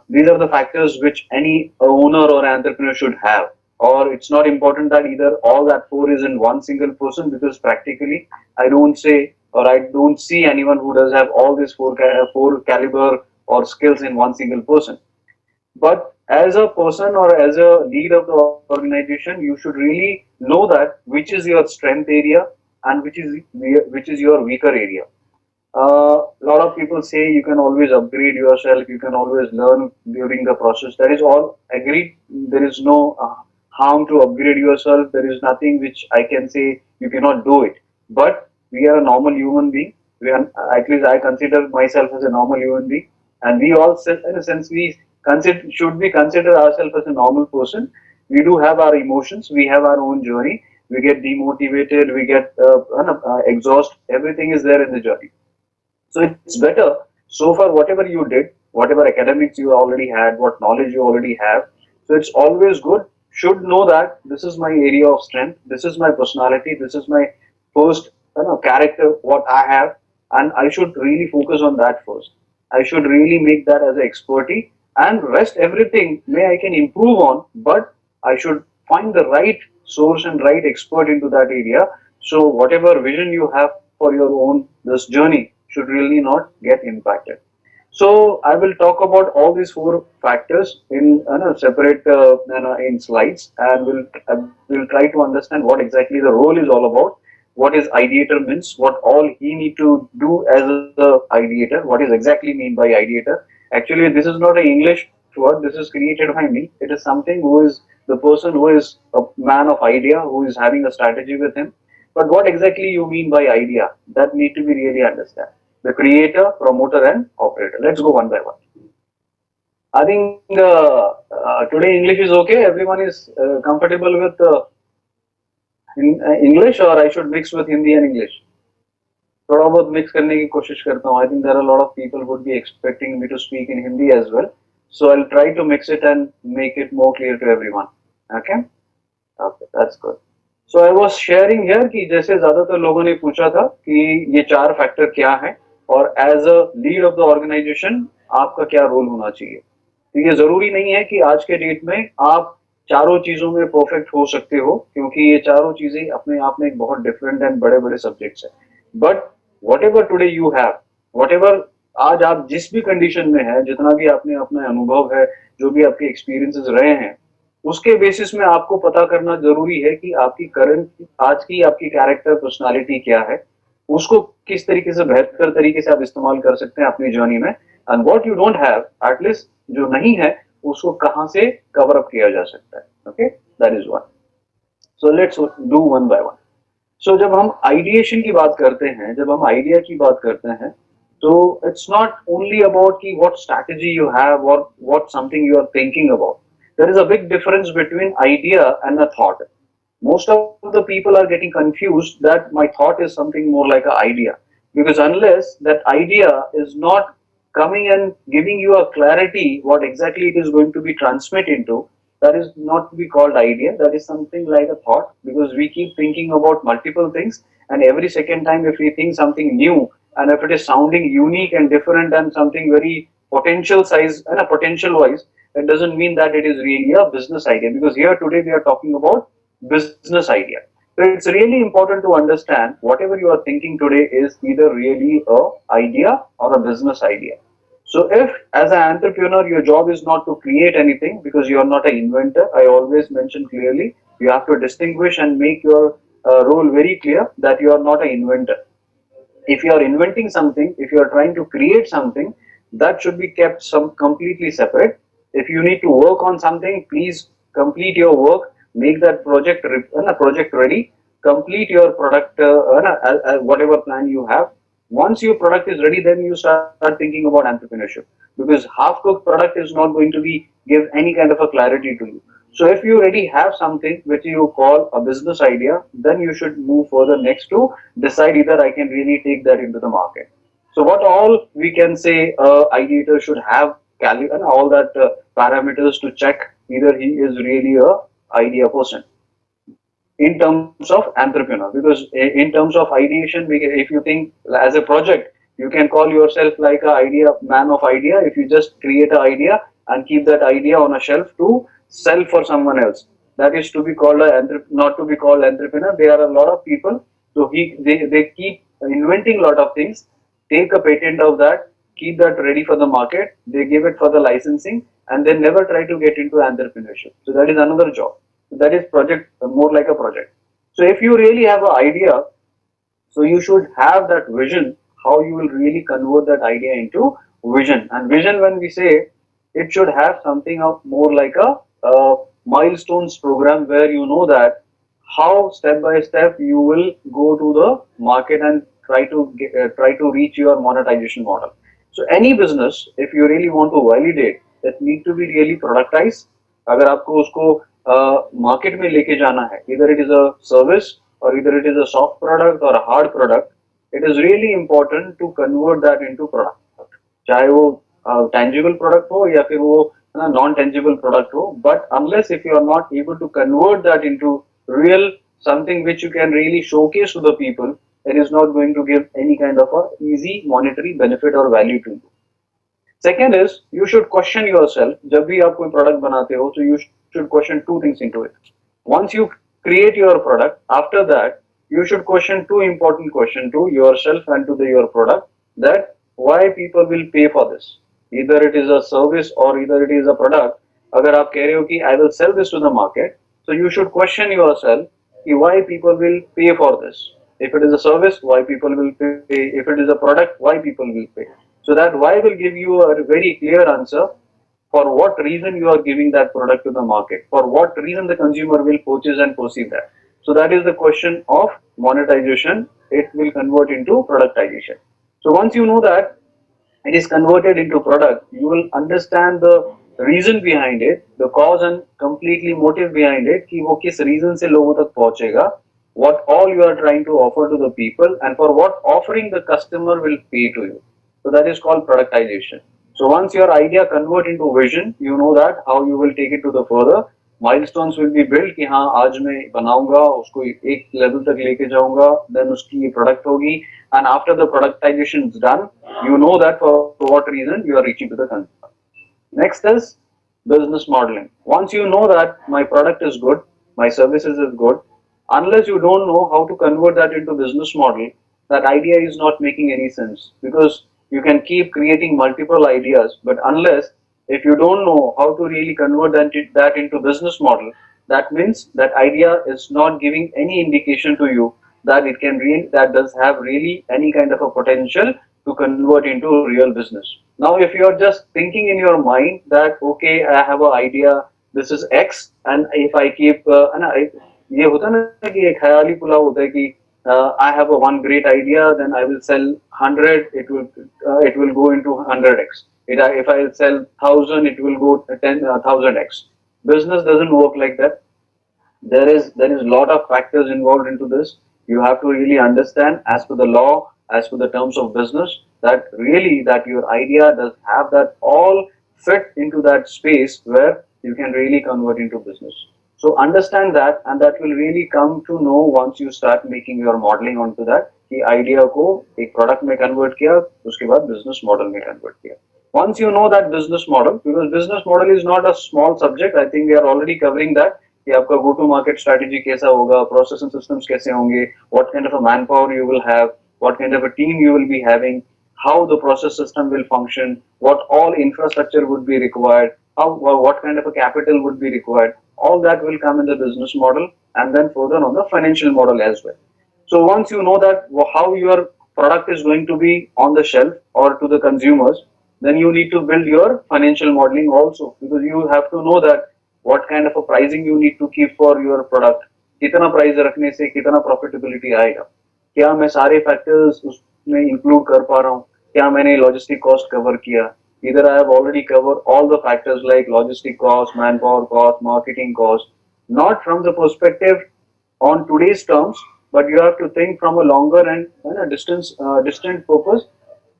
These are the factors which any owner or entrepreneur should have. Or it's not important that either all that four is in one single person, because practically I don't say or I don't see anyone who does have all these four caliber or skills in one single person. But as a person or as a lead of the organization, you should really know that which is your strength area and which is your weaker area. A lot of people say you can always upgrade yourself, you can always learn during the process. That is all agreed. There is no harm to upgrade yourself. There is nothing which I can say you cannot do it. But we are a normal human being. We are, at least I consider myself as a normal human being, and we all, in a sense, we should we consider ourselves as a normal person. We do have our emotions. We have our own journey. We get demotivated. We get exhaust. Everything is there in the journey. So it's better. So far, whatever you did, whatever academics you already had, what knowledge you already have, so it's always good. Should know that this is my area of strength. This is my personality. This is my first, character. What I have, and I should really focus on that first. I should really make that as an expertise, and rest everything may I can improve on, but I should find the right source and right expert into that area. So whatever vision you have for your own this journey should really not get impacted. So I will talk about all these four factors in separate in slides, and we'll try to understand what exactly the role is all about. What is ideator means? What all he need to do as a ideator? What is exactly mean by ideator? Actually, this is not an English word. This is created by me. It is something who is the person who is a man of idea, who is having a strategy with him. But what exactly you mean by idea? That need to be really understand. The creator, promoter, and operator. Let's go one by one. I think today English is okay. Everyone is comfortable with English, or I should mix with Hindi and English. थोड़ा बहुत mix करने की कोशिश करता हूँ. I think there are a lot of people would be expecting me to speak in Hindi as well. So I'll try to mix it and make it more clear to everyone. Okay? Okay, that's good. So I was sharing here कि जैसे ज्यादातर लोगों ने पूछा था कि ये चार फैक्टर क्या है, और as a lead of the organisation आपका क्या रोल होना चाहिए. तो ये जरूरी नहीं है कि आज के डेट में आप चारों चीजों में परफेक्ट हो सकते हो, क्योंकि ये चारों चीजें अपने आप में एक बहुत डिफरेंट एंड बड़े बड़े सब्जेक्ट्स हैं. But what ever today you have, what ever आज आप जिस भी कंडीशन में है, जितना भी आपने अपना अनुभव है, जो भी आपके एक्सपीरियंसेस रहे हैं, उसके बेसिस में आपको पता करना जरूरी है कि आपकी करंट आज की आपकी कैरेक्टर पर्सनालिटी क्या है, उसको किस तरीके से बेहतर तरीके से आप इस्तेमाल कर सकते हैं अपनी जर्नी में, and what you don't have, at least जो नहीं है उसको कहां से कवर अप किया जा सकता है. Okay, that is one. So let's do one by one. So जब हम आइडिएशन की बात करते हैं, जब हम आइडिया की बात करते हैं, तो इट्स नॉट ओनली अबाउट कि व्हाट स्ट्रैटेजी यू हैव और what something you are thinking about. There is a big difference between idea and a thought. Most of the people are getting confused that my thought is something more like an idea. Because unless that idea is not coming and giving you a clarity what exactly it is going to be transmit into, that is not to be called idea. That is something like a thought, because we keep thinking about multiple things, and every second time if we think something new, and if it is sounding unique and different and something very potential size and a potential wise, that doesn't mean that it is really a business idea, because here today we are talking about business idea. So it's really important to understand whatever you are thinking today is either really a idea or a business idea. So if as an entrepreneur your job is not to create anything, because you are not an inventor, I always mention clearly, you have to distinguish and make your role very clear that you are not an inventor. If you are inventing something, if you are trying to create something, that should be kept some completely separate. If you need to work on something, please complete your work, make that project ready, complete your product, whatever plan you have. Once your product is ready, then you start thinking about entrepreneurship, because half-cooked product is not going to be give any kind of a clarity to you. So if you already have something which you call a business idea, then you should move further next to decide either I can really take that into the market. So what all we can say, ideator should have and all that parameters to check either he is really a idea person in terms of entrepreneur. Because in terms of ideation, if you think as a project, You can call yourself like a idea man of idea if you just create an idea and keep that idea on a shelf to sell for someone else. That is to be called not to be called entrepreneur. There are a lot of people, so they keep inventing a lot of things, take a patent of that, keep that ready for the market, they give it for the licensing, and they never try to get into entrepreneurship. So that is another job. So that is project, more like a project. So if you really have an idea, so you should have that vision, how you will really convert that idea into vision. And vision, when we say, it should have something of more like a milestones program where you know that how step by step you will go to the market and try to reach your monetization model. So any business, if you really want to validate, that need to be really productized. अगर आपको उसको market में लेके जाना है, either it is a service or either it is a soft product or a hard product, it is really important to convert that into product. चाहे वो tangible product हो या फिर वो non tangible product हो, but unless if you are not able to convert that into real something which you can really showcase to the people, it is not going to give any kind of a easy monetary benefit or value to you. Second is, you should question yourself. जब भी आप कोई product बनाते हो, so you should question two things into it. Once you create your product, after that, you should question two important questions to yourself and to your product, that why people will pay for this. Either it is a service or either it is a product. अगर आप कह रहे हो कि I will sell this to the market, so you should question yourself कि why people will pay for this. If it is a service, why people will pay. If it is a product, why people will pay. So that why will give you a very clear answer for what reason you are giving that product to the market, for what reason the consumer will purchase and perceive that. So that is the question of monetization. It will convert into productization. So once you know that it is converted into product, you will understand the reason behind it, the cause and completely motive behind it, कि वो किस reason से लोगों तक पहुंचेगा, what all you are trying to offer to the people, and for what offering the customer will pay to you. So that is called productization. So once your idea convert into vision, you know that how you will take it to the further. Milestones will be built कि हाँ आज मैं बनाऊंगा उसको एक level तक लेके जाऊंगा, then उसकी ये product होगी, and after the productization is done, you know that for what reason you are reaching to the consumer. Next is business modeling. Once you know that my product is good, my services is good, unless you don't know how to convert that into business model, that idea is not making any sense, because you can keep creating multiple ideas, but unless if you don't know how to really convert that into business model, that means that idea is not giving any indication to you that it can that does have really any kind of a potential to convert into real business. Now, if you are just thinking in your mind that okay, I have an idea, this is X, and if I keep ये होता ना कि एक ख्याली पुलाव होता है कि I have a one great idea, then I will sell 100, it will go into 100x. If I sell 1,000, it will go 10,000x. Business doesn't work like that. There is a lot of factors involved into this. You have to really understand, as per the law, as per the terms of business, that really that your idea does have that all fit into that space where you can really convert into business. So understand that, and that will really come to know once you start making your modeling onto that कि idea को एक product में convert किया, उसके बाद business model में convert किया. Once you know that business model, because business model is not a small subject, I think we are already covering that. कि आपका go to market strategy कैसा होगा, process and systems कैसे होंगे, what kind of a manpower you will have, what kind of a team you will be having, how the process system will function, what all infrastructure would be required, what kind of a capital would be required. All that will come in the business model, and then further on the financial model as well. So once you know that how your product is going to be on the shelf or to the consumers, then you need to build your financial modeling also, because you have to know that what kind of a pricing you need to keep for your product. कितना price रखने से कितना profitability आएगा, क्या मैं सारे factors उसमें include कर पा रहा हूँ, क्या मैंने लॉजिस्टिक कॉस्ट कवर किया. Either I have already covered all the factors like logistic cost, manpower cost, marketing cost, not from the perspective on today's terms, but you have to think from a longer and distant purpose.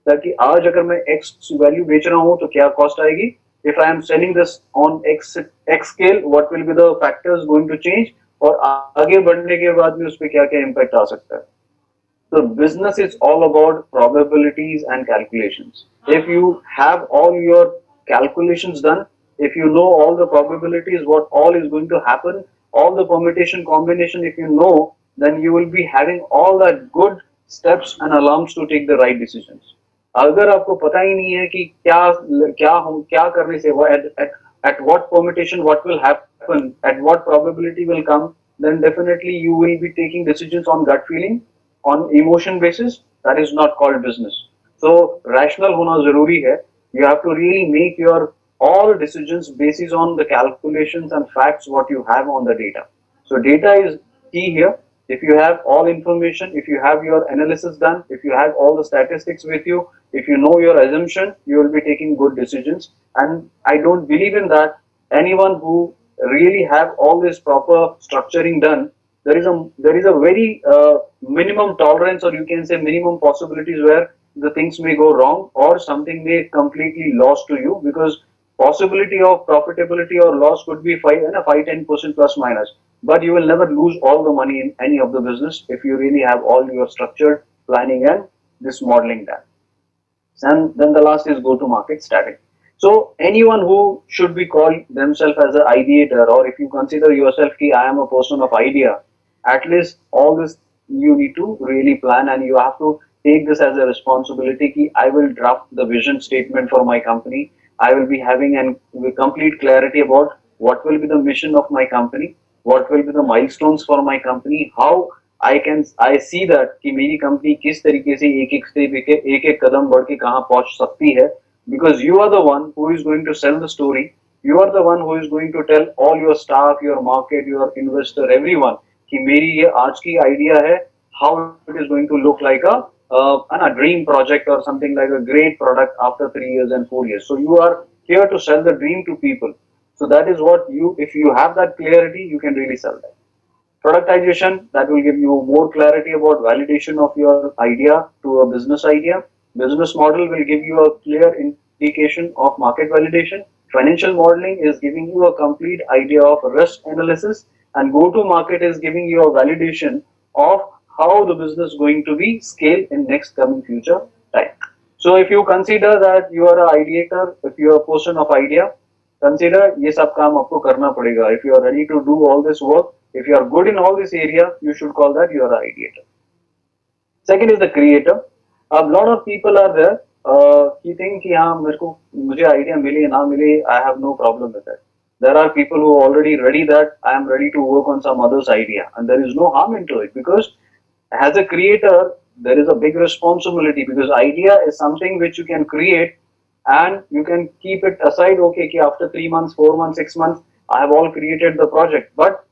that कि आज अगर मैं X value बेच रहा हूँ तो क्या cost आएगी. If I am selling this on X scale, what will be the factors going to change, और आगे बढ़ने के बाद में उस पर क्या क्या impact आ सकता है. So business is all about probabilities and calculations. If you have all your calculations done, if you know all the probabilities, what all is going to happen, all the permutation combination, if you know, then you will be having all that good steps and alarms to take the right decisions. अगर आपको पता ही नहीं है कि क्या क्या क्या करने से at what permutation what will happen, at what probability will come, then definitely you will be taking decisions on gut feeling, on emotion basis. That is not called business. So rational hona zaruri hai. You have to really make your all decisions basis on the calculations and facts what you have on the data. So data is key here. If you have all information, if you have your analysis done, if you have all the statistics with you, if you know your assumption, you will be taking good decisions. And I don't believe in that. Anyone who really have all this proper structuring done, there is a very minimum tolerance, or you can say minimum possibilities where the things may go wrong or something may completely lost to you, because possibility of profitability or loss could be 5 and a 5-10% plus minus, but you will never lose all the money in any of the business if you really have all your structured planning and this modeling done. And then the last is go to market strategy. So anyone who should be called themselves as an ideator, or if you consider yourself ki I am a person of idea, at least all this you need to really plan, and you have to take this as a responsibility ki I will draft the vision statement for my company. I will be having an with complete clarity about what will be the mission of my company, what will be the milestones for my company, how I see that कि मेरी company किस तरीके से एक एक step एक एक कदम बढ़ के कहाँ पहुंच सकती है, because you are the one who is going to sell the story, you are the one who is going to tell all your staff, your market, your investor, everyone कि मेरी ये आज की idea है, how it is going to look like a dream project or something like a great product after 3 years and 4 years. So you are here to sell the dream to people. So that is what you, if you have that clarity, you can really sell that. Productization, that will give you more clarity about validation of your idea to a business idea. Business model will give you a clear indication of market validation. Financial modeling is giving you a complete idea of risk analysis, and go to market is giving you a validation of how the business is going to be scaled in next coming future time. So if you consider that you are an ideator, if you are a person of idea, consider ये सब काम आपको करना पड़ेगा. If you are ready to do all this work, if you are good in all this area, you should call that you are an ideator. Second is the creator. A lot of people are there कि think कि हाँ मेरे को मुझे idea मिले ना मिले, I have no problem with that. There are people who are already ready that I am ready to work on some other's idea, and there is no harm into it, because as a creator there is a big responsibility, because idea is something which you can create and you can keep it aside. Okay, after 3 months, 4 months, 6 months, I have all created the project, but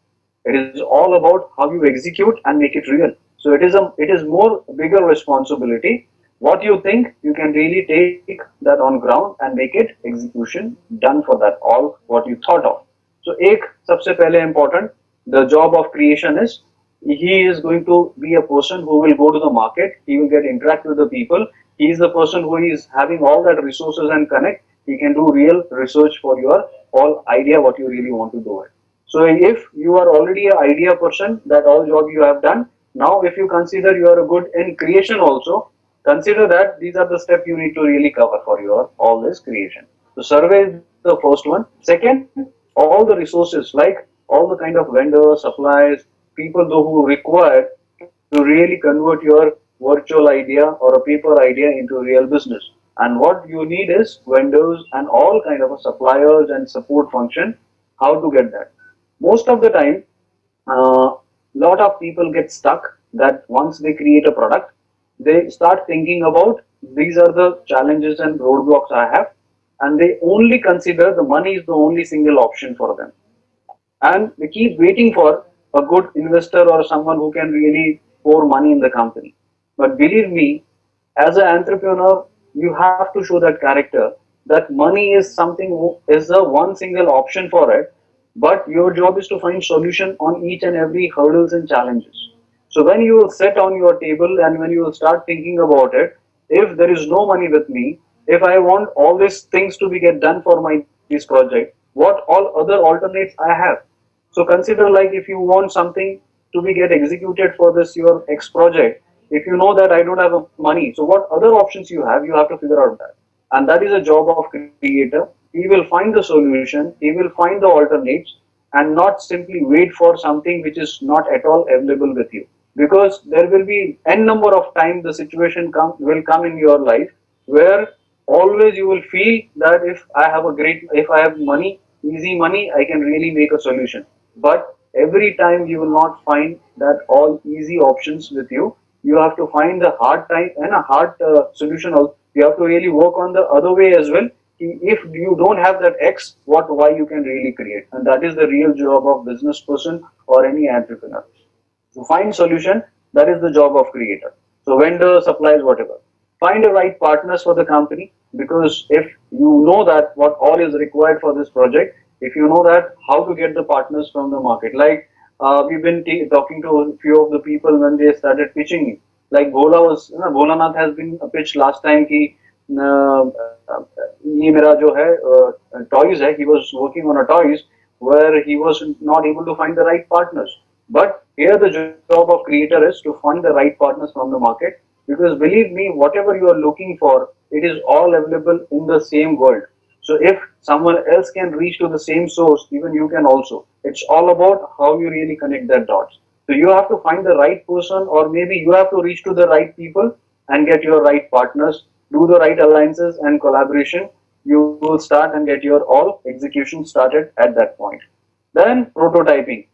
it is all about how you execute and make it real. So it is more bigger responsibility. What you think, you can really take that on ground and make it execution done for that all what you thought of. So एक सबसे पहले important, the job of creation is he is going to be a person who will go to the market, he will get interact with the people, he is the person who is having all that resources and connect, he can do real research for your all idea what you really want to do it. So if you are already an idea person, that all job you have done, now if you consider you are a good in creation also, consider that these are the steps you need to really cover for your all this creation. So survey is the first one. Second, all the resources like all the kind of vendors, suppliers, people though who require to really convert your virtual idea or a paper idea into a real business. And what you need is vendors and all kind of suppliers and support function. How to get that? Most of the time, lot of people get stuck that once they create a product, they start thinking about these are the challenges and roadblocks I have, and they only consider the money is the only single option for them, and they keep waiting for a good investor or someone who can really pour money in the company. But believe me, as an entrepreneur, you have to show that character that money is something is the one single option for it, but your job is to find solution on each and every hurdles and challenges. So when you will sit on your table and when you will start thinking about it, if there is no money with me, if I want all these things to be get done for my this project, what all other alternates I have? So consider like if you want something to be get executed for this your X project, if you know that I don't have money, so what other options you have to figure out that. And that is a job of creator. He will find the solution, he will find the alternates, and not simply wait for something which is not at all available with you. Because there will be n number of times the situation will come in your life where always you will feel that if I have money, easy money, I can really make a solution. But every time you will not find that all easy options with you. You have to find the hard time and a hard solution. You have to really work on the other way as well. If you don't have that X, what Y you can really create, and that is the real job of business person or any entrepreneur. To find solution, that is the job of creator. So vendor, supplies, whatever. Find the right partners for the company, because if you know that what all is required for this project, if you know that how to get the partners from the market, like we've been talking to a few of the people when they started pitching. Like Bholanath has been pitched last time कि ये मेरा जो है toys है, he was working on a toys where he was not able to find the right partners. But here the job of creator is to find the right partners from the market, because believe me, whatever you are looking for, it is all available in the same world. So if someone else can reach to the same source, even you can also. It's all about how you really connect that dots. So you have to find the right person, or maybe you have to reach to the right people and get your right partners, do the right alliances and collaboration. You will start and get your all execution started at that point. Then prototyping.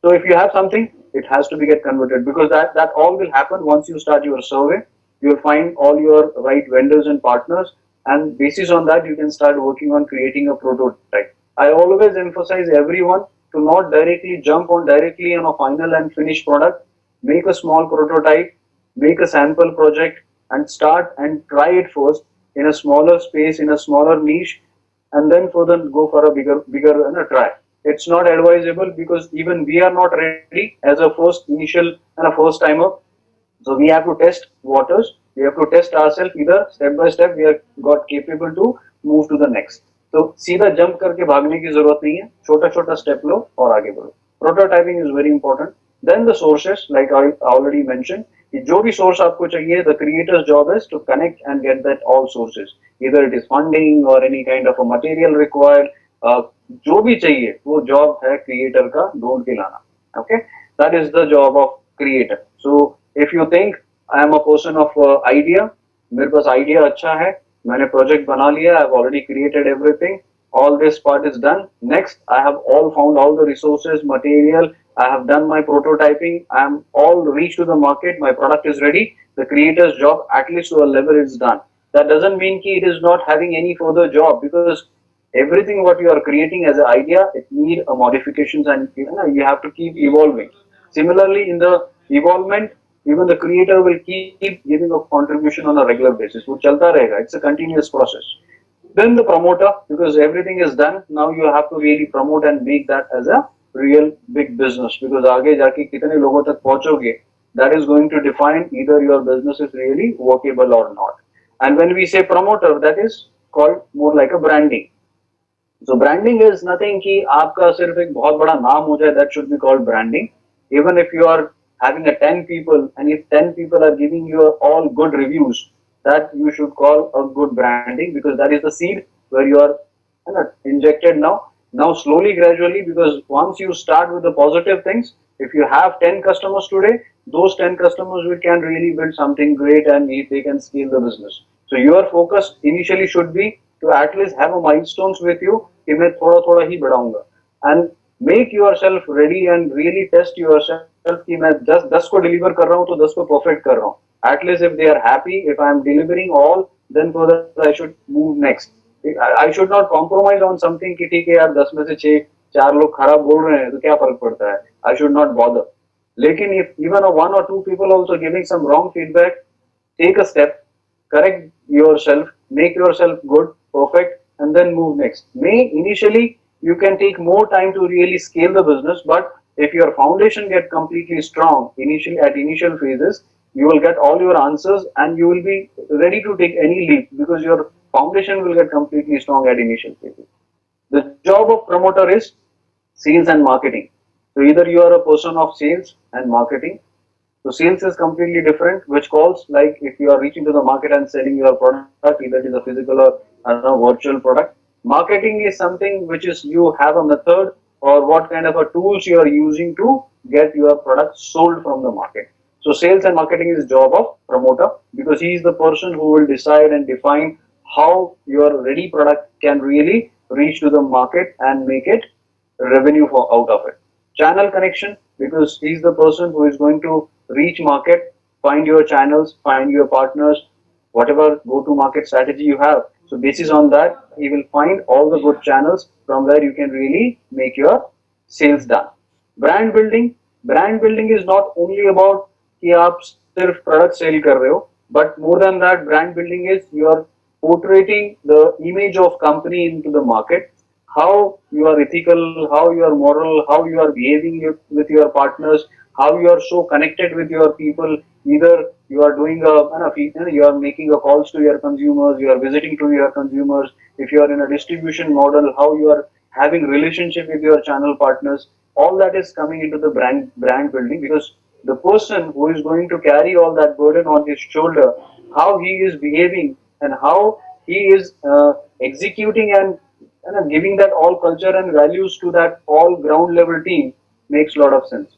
So if you have something, it has to be get converted, because that all will happen once you start your survey. You will find all your right vendors and partners, and basis on that you can start working on creating a prototype. I always emphasize everyone to not directly on a final and finished product. Make a small prototype, make a sample project, and start and try it first in a smaller space, in a smaller niche, and then further go for a bigger try. It's not advisable, because even we are not ready as a first initial and a first timer. So we have to test waters. We have to test ourselves, either step by step we are got capable to move to the next. तो सीधा jump करके भागने की जरूरत नहीं है, छोटा छोटा स्टेप लो और आगे बढ़ो. Prototyping is very important. Then the sources, like I already mentioned, कि जो भी source आपको चाहिए, the creator's job is to connect and get that all sources. Either it is funding or any kind of a material required. जो भी चाहिए वो job है creator का ढूंढ के लाना. Okay, that is the job of creator. So if you think I am a person of idea, मेरे पास idea अच्छा है, मैंने project बना लिया, I've already created everything, all this part is done. Next, I have all found all the resources, material, I have done my prototyping, I am all reached to the market, my product is ready. The creator's job, at least to a level, is done. That doesn't mean that it is not having any further job, because everything what you are creating as an idea, it need a modifications, and you have to keep evolving. Similarly, in the evolvement, even the creator will keep giving a contribution on a regular basis. वो चलता रहेगा. It's a continuous process. Then the promoter, because everything is done, now you have to really promote and make that as a real big business, because आगे जाके कितने लोगों तक पहुंचोगे, that is going to define either your business is really workable or not. And when we say promoter, that is called more like a branding. So branding is nothing कि आपका सिर्फ एक बहुत बड़ा नाम हो जाए, that should be called branding. Even if you are having a 10 people, and if 10 people are giving you all good reviews, that you should call a good branding, because that is the seed where you are injected now. Now slowly, gradually, because once you start with the positive things, if you have 10 customers today, those 10 customers can really build something great, and they can scale the business. So your focus initially should be to at least have a milestones with you कि मैं थोड़ा थोड़ा ही बढ़ाऊंगा, and make yourself ready and really test yourself कि मैं 10 को deliver कर रहा हूँ तो 10 को perfect कर रहा हूँ. At least if they are happy, if I am delivering all, then further I should move next. I should not compromise on something कि ठीक है यार 10 में से 4 लोग खराब बोल रहे हैं तो क्या फर्क पड़ता है. I should not bother. लेकिन if even a 1 or 2 people also giving some wrong feedback, take a step, correct yourself, make yourself good, perfect, and then move next. Initially you can take more time to really scale the business, but if your foundation get completely strong initially at initial phases, you will get all your answers and you will be ready to take any leap, because your foundation will get completely strong at initial phases. The job of promoter is sales and marketing. So either you are a person of sales and marketing, So sales is completely different, which calls like if you are reaching to the market and selling your product, either it is a physical or virtual product. Marketing is something which is you have a method or what kind of a tools you are using to get your product sold from the market. So sales and marketing is job of promoter because he is the person who will decide and define how your ready product can really reach to the market and make it revenue for out of it. Channel connection because he's the person who is going to reach market, find your channels, find your partners, whatever go-to-market strategy you have. So basis on that, he will find all the good channels from where you can really make your sales done. Brand building is not only about कि आप सिर्फ product sale कर रहे हो but more than that brand building is you are portraying the image of company into the market, how you are ethical, how you are moral, how you are behaving with your partners, how you are so connected with your people. Either you are doing you are making a calls to your consumers, you are visiting to your consumers. If you are in a distribution model, how you are having relationship with your channel partners. All that is coming into the brand building because the person who is going to carry all that burden on his shoulder, how he is behaving and how he is executing and giving that all culture and values to that all ground level team makes a lot of sense.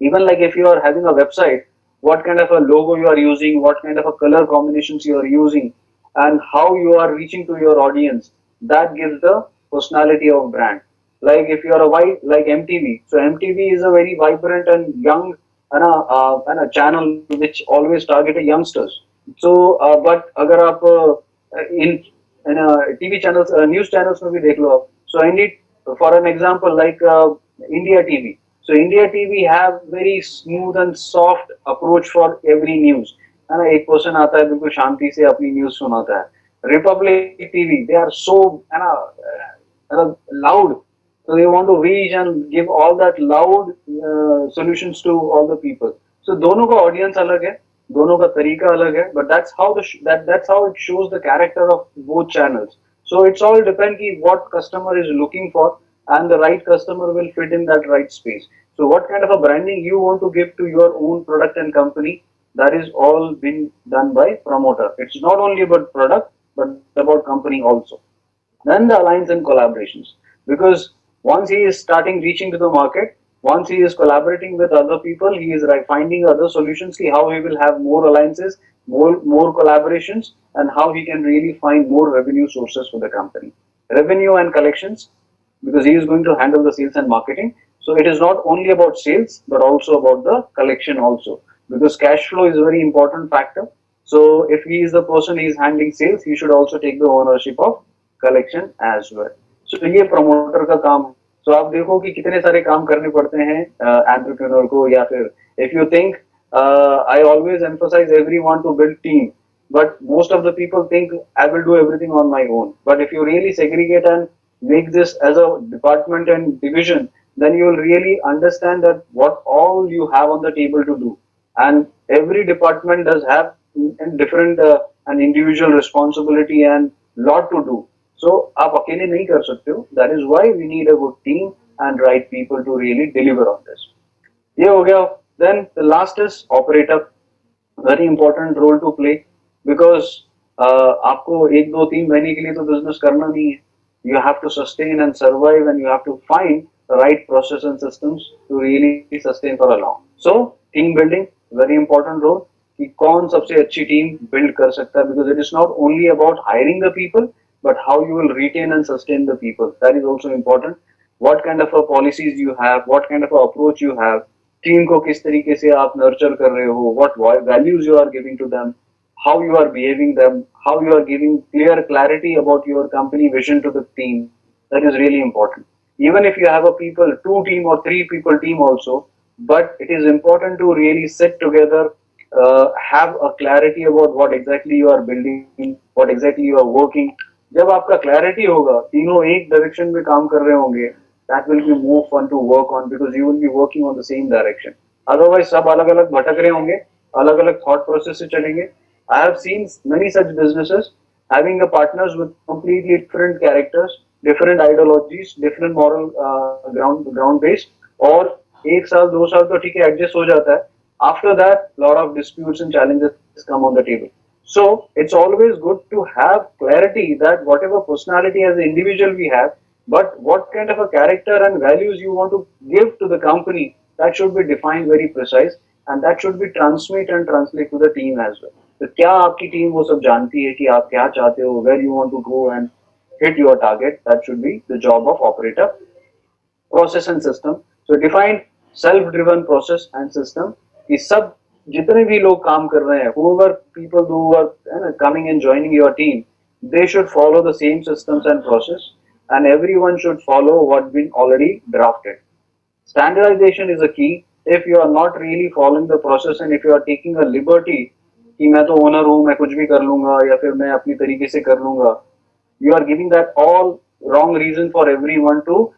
Even like if you are having a website, what kind of a logo you are using, what kind of a color combinations you are using, and how you are reaching to your audience, that gives the personality of brand. Like if you are a white like MTV, so MTV is a very vibrant and young and a channel which always target youngsters. So but अगर आप in TV channels, news channels में भी देख लो आप. So I need for an example like India TV. So India TV have very smooth and soft approach for every news. है ना एक person आता है बिल्कुल शांति से अपनी न्यूज सुनाता है Republic TV they are so है ना loud so they want to reach and give all that loud solutions to all the people so दोनों का audience अलग है दोनों का तरीका अलग है but that's how that's how it shows the character of both channels so it's all depend ki what customer is looking for and the right customer will fit in that right space so what kind of a branding you want to give to your own product and company that is all been done by promoter it's not only about product but about company also then the alliance and collaborations because once he is starting reaching to the market once he is collaborating with other people he is like finding other solutions see how he will have more alliances more collaborations and how he can really find more revenue sources for the company revenue and collections because he is going to handle the sales and marketing so it is not only about sales but also about the collection also because cash flow is a very important factor so if he is the person he is handling sales he should also take the ownership of collection as well so ये promoter का काम है सो आप देखो कि कितने सारे काम करने पड़ते हैं एंटरप्रेन्योर को या फिर if you think I always emphasise everyone to build team but most of the people think I will do everything on my own but if you really segregate and make this as a department and division then you will really understand that what all you have on the table to do and every department does have different an individual responsibility and lot to do so आप अकेले नहीं कर सकते हो that is why we need a good team and right people to really deliver on this ये हो गया then the last is operator very important role to play because आपको एक दो तीन महीने के लिए तो बिजनेस करना नहीं है you have to sustain and survive and you have to find the right process and systems to really sustain for a long so team building very important role कि कौन सबसे अच्छी टीम बिल्ड कर सकता है because it is not only about hiring the people but how you will retain and sustain the people that is also important what kind of a policies you have what kind of a approach you have team को किस तरीके से आप nurture कर रहे हो what values you are giving to them how you are behaving them how you are giving clear clarity about your company vision to the team that is really important even if you have a people two team or three people team also but it is important to really sit together have a clarity about what exactly you are building what exactly you are working जब आपका clarity होगा तीनों एक direction में काम कर रहे होंगे that will be more fun to work on because you will be working on the same direction otherwise सब अलग अलग भटक रहे होंगे अलग अलग thought process से चलेंगे I have seen many such businesses having the partners with completely different characters different ideologies different moral ground based और एक साल दो साल तो ठीक है एडजस्ट हो जाता है After that, a lot of disputes and challenges come on the table. So it's always good to have clarity that whatever personality as an individual we have, but what kind of a character and values you want to give to the company, that should be defined very precise, and that should be transmit and translate to the team as well. तो क्या आपकी team वो सब जानती है कि आप क्या चाहते हो, where you want to go and hit your target. That should be the job of operator. Process and system. So define self driven process and system कि सब जितने भी लोग काम कर रहे हैं, whoever people who are coming and joining your team, they should follow the same systems and process, and everyone should follow what been already drafted. Standardization is a key. If you are not really following the process and if you are taking a liberty कि मैं तो owner हूँ, मैं कुछ भी कर लूंगा या फिर मैं अपनी तरीके से कर लूंगा, you are giving that all wrong reason for everyone to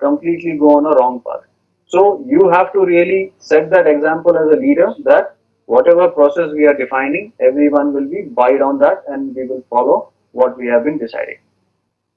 completely go on a wrong path. So you have to really set that example as a leader that whatever process we are defining, everyone will be buy on that and we will follow what we have been deciding.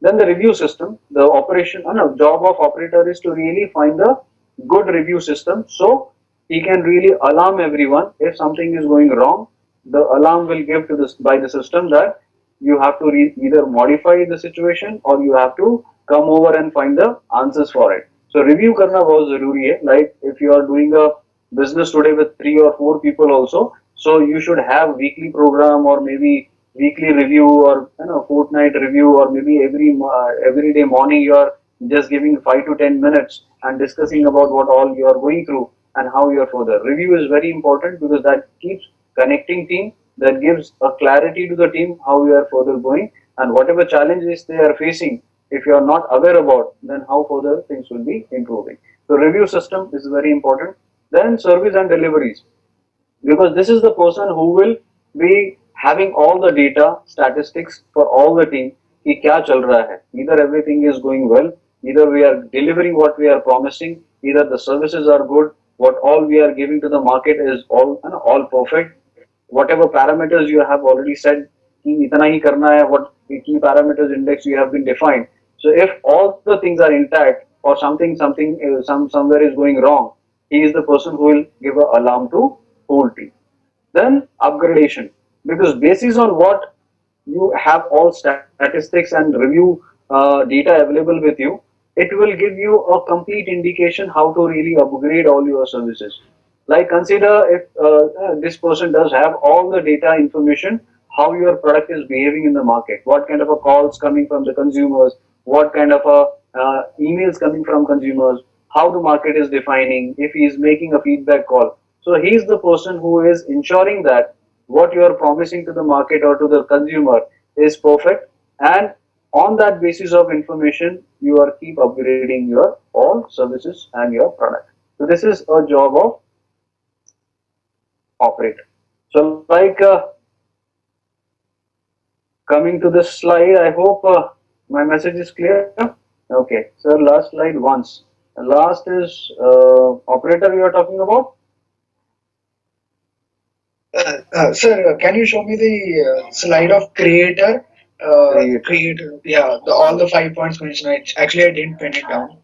Then the review system, the operation, no, job of operator is to really find the good review system so he can really alarm everyone if something is going wrong. The alarm will give to this by the system that you have to either modify the situation or you have to come over and find the answers for it. So review karna bahut zaruri hai. Like if you are doing a business today with 3 or 4 people also, so you should have weekly program or maybe weekly review or fortnight review or maybe every day morning you are just giving 5 to 10 minutes and discussing about what all you are going through and how you are further. Review is very important because that keeps connecting team, that gives a clarity to the team how we are further going and whatever challenges they are facing, if you are not aware about, then how further things will be improving. So review system is very important. Then service and deliveries, because this is the person who will be having all the data statistics for all the team कि क्या चल रहा है, either everything is going well, either we are delivering what we are promising, either the services are good, what all we are giving to the market is all perfect, whatever parameters you have already said कि इतना ही करना है, what key parameters index you have been defined. So if all the things are intact or somewhere is going wrong, he is the person who will give an alarm to whole team. Then upgradation, because basis on what you have all statistics and review data available with you, it will give you a complete indication how to really upgrade all your services. Like consider if this person does have all the data information, how your product is behaving in the market, what kind of a calls coming from the consumers, what kind of a emails coming from consumers, how the market is defining, if he is making a feedback call. So he is the person who is ensuring that what you are promising to the market or to the consumer is perfect, and on that basis of information you are keep upgrading your all services and your product. So this is a job of operator. So like coming to this slide, I hope my message is clear. Okay, so last slide once. Last is operator you are talking about. Sir, can you show me the slide of creator? Creator, yeah, all the 5 points mentioned. Actually, I didn't pen it down.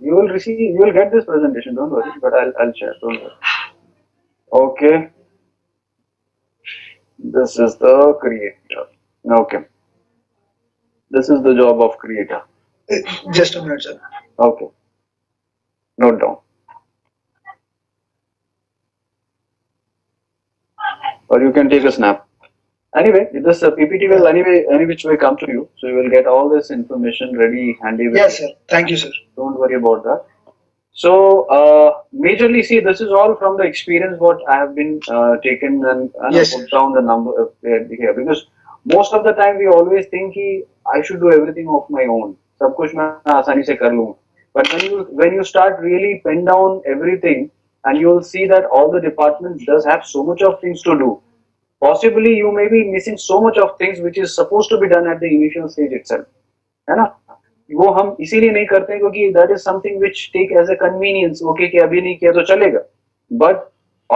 You will get this presentation. Don't worry, but I'll share. Don't worry. Okay, this is the creator. Okay, this is the job of creator. Just a minute, sir. Okay, note down. Or you can take a snap. Anyway, this PPT will any which way come to you, so you will get all this information ready handy with Yes, you. sir. Thank you, sir. Don't worry about that. So, majorly, see, this is all from the experience what I have been taken and Yes, put down the number here, because most of the time we always think कि I should do everything of my own. सब कुछ मैं आसानी से कर लूँ. But when you start really pen down everything, and you will see that all the departments does have so much of things to do. Possibly you may be missing so much of things which is supposed to be done at the initial stage itself. है ना, वो हम इसीलिए नहीं करते हैं क्योंकि that is something which take as a convenience, okay कि अभी नहीं किया तो चलेगा, but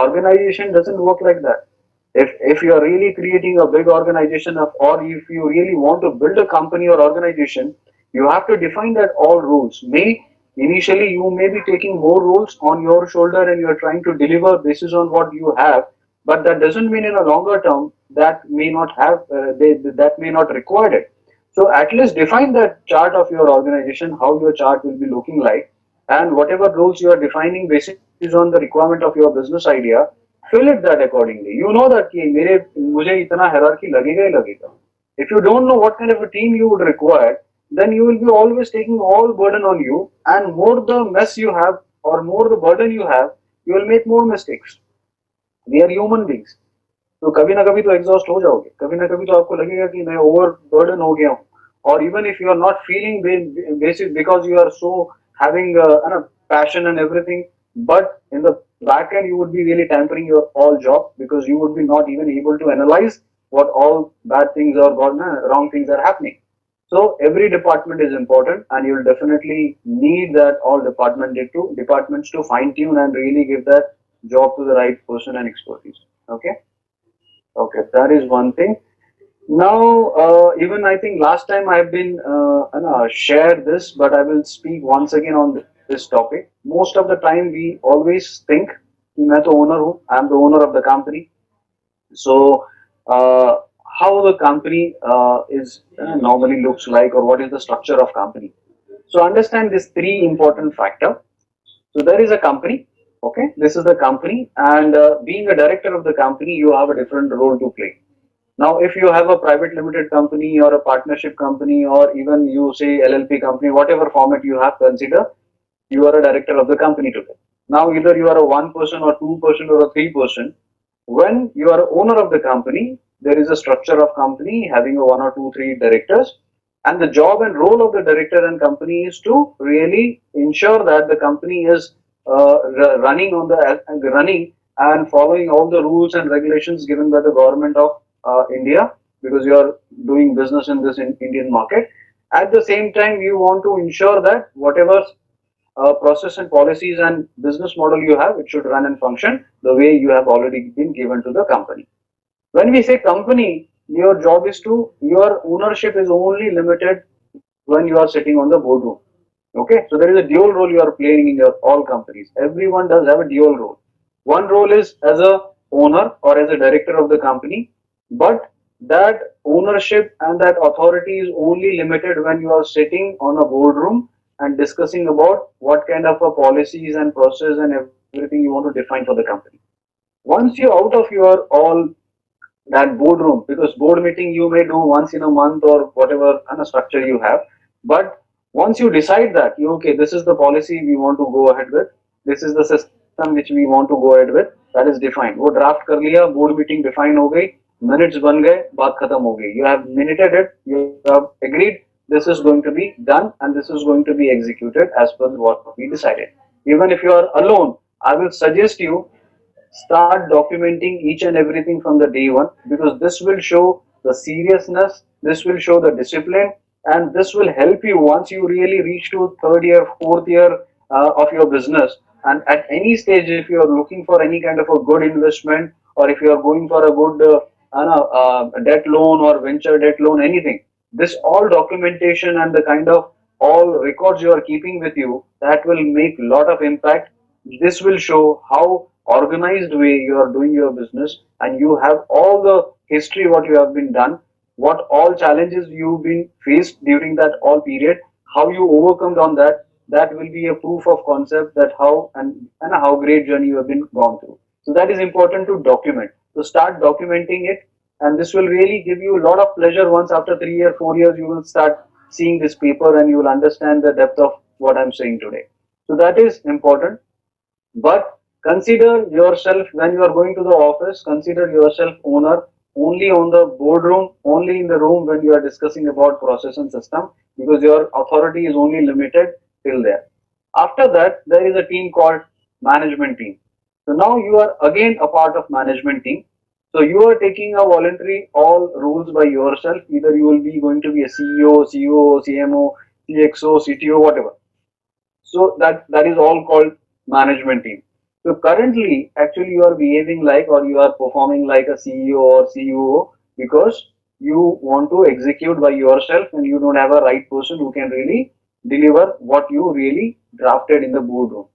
organization doesn't work like that. If you are really creating a big organization or if you really want to build a company or organization, you have to define that all rules. May Initially, you may be taking more roles on your shoulder and you're trying to deliver basis on what you have, but that doesn't mean in a longer term that may not have, that may not require it. So at least define that chart of your organization, how your chart will be looking like, and whatever roles you are defining basis on the requirement of your business idea, fill it that accordingly. You know that कि मेरे मुझे इतना hierarchy लगेगा ही लगेगा. If you don't know what kind of a team you would require, then you will be always taking all burden on you, and more the mess you have or more the burden you will make more mistakes. We are human beings. तो कभी ना कभी तो exhaust हो जाओगे, कभी ना कभी तो आपको लगेगा कि मैं ओवर बर्डन हो गया हूँ. और even if you are not feeling basic because you are so having passion and everything, but in the back end you would be really tampering your all job because you would be not even able to analyze what all bad things or wrong things are happening. So every department is important, and you'll definitely need that all departments to fine tune and really give that job to the right person and expertise. Okay. Okay, that is one thing. Now, even I think last time I've been shared this, but I will speak once again on this topic. Most of the time, we always think, कि मैं तो owner हूँ, I'm the owner of the company. So, how the company is normally looks like, or what is the structure of company? So, understand these three important factors. So there is a company, okay? This is the company, and being a director of the company, you have a different role to play. Now, if you have a private limited company or a partnership company, or even you say LLP company, whatever format you have, consider you are a director of the company today. Now, either you are a one person or two-person or a three-person. When you are owner of the company, there is a structure of company having a one or two, three directors, and the job and role of the director and company is to really ensure that the company is running and following all the rules and regulations given by the government of India, because you are doing business in this Indian market. At the same time, you want to ensure that whatever process and policies and business model you have, it should run and function the way you have already been given to the company. When we say company, your job is to, your ownership is only limited when you are sitting on the boardroom. Okay, so there is a dual role you are playing in your all companies. Everyone does have a dual role. One role is as a owner or as a director of the company, but that ownership and that authority is only limited when you are sitting on a boardroom and discussing about what kind of a policies and process and everything you want to define for the company. Once you're out of your all that boardroom, because board meeting you may do once in a month or whatever kind of structure you have, but once you decide that you, okay, this is the policy we want to go ahead with, this is the system which we want to go ahead with, that is defined. वो draft कर लिया, board meeting define हो गई, minutes बन गए, बात खत्म हो गई. You have minuted it, you have agreed, this is going to be done and this is going to be executed as per what we decided. Even if you are alone, I will suggest you start documenting each and everything from the day one, because this will show the seriousness, this will show the discipline, and this will help you once you really reach to third year, fourth year of your business. And at any stage, if you are looking for any kind of a good investment, or if you are going for a good debt loan or venture debt loan, anything, this all documentation and the kind of all records you are keeping with you, that will make a lot of impact. This will show how organized way you are doing your business, and you have all the history what you have been done, what all challenges you've been faced during that all period, how you overcome on that. That will be a proof of concept that how and how great journey you have been gone through. So that is important to document. So start documenting it, and this will really give you a lot of pleasure. Once after 3 or 4 years, you will start seeing this paper and you will understand the depth of what I'm saying today. So that is important. But consider yourself when you are going to the office, consider yourself owner only on the boardroom, only in the room when you are discussing about process and system, because your authority is only limited till there. After that, there is a team called management team. So now you are again a part of management team. So you are taking a voluntary all rules by yourself. Either you will be going to be a CEO, COO, CMO, CXO, CTO, whatever. So that is all called management team. So currently, actually, you are behaving like, or you are performing like a CEO or CUO, because you want to execute by yourself and you don't have a right person who can really deliver what you really drafted in the boardroom.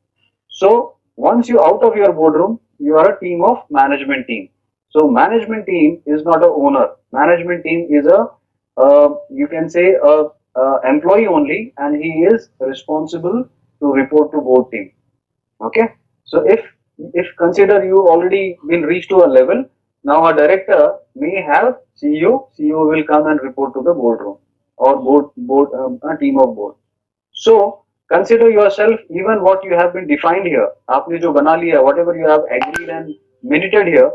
So once you out of your boardroom, you are a team of management team. So management team is not a owner. Management team is a you can say a employee only, and he is responsible to report to board team. Okay. So if consider you already been reached to a level, now a director may have CEO. CEO will come and report to the boardroom or board a team of board. So consider yourself even what you have been defined here. आपने जो बना लिया, whatever you have agreed and minuted here,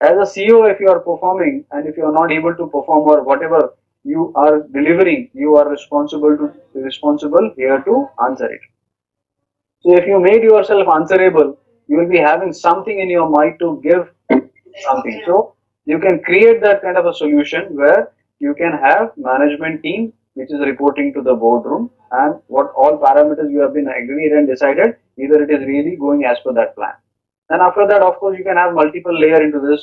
as a CEO, if you are performing and if you are not able to perform or whatever you are delivering, you are responsible here to answer it. So if you made yourself answerable, you will be having something in your mind to give something. So you can create that kind of a solution where you can have management team which is reporting to the boardroom and what all parameters you have been agreed and decided, either it is really going as per that plan. And after that, of course, you can have multiple layer into this.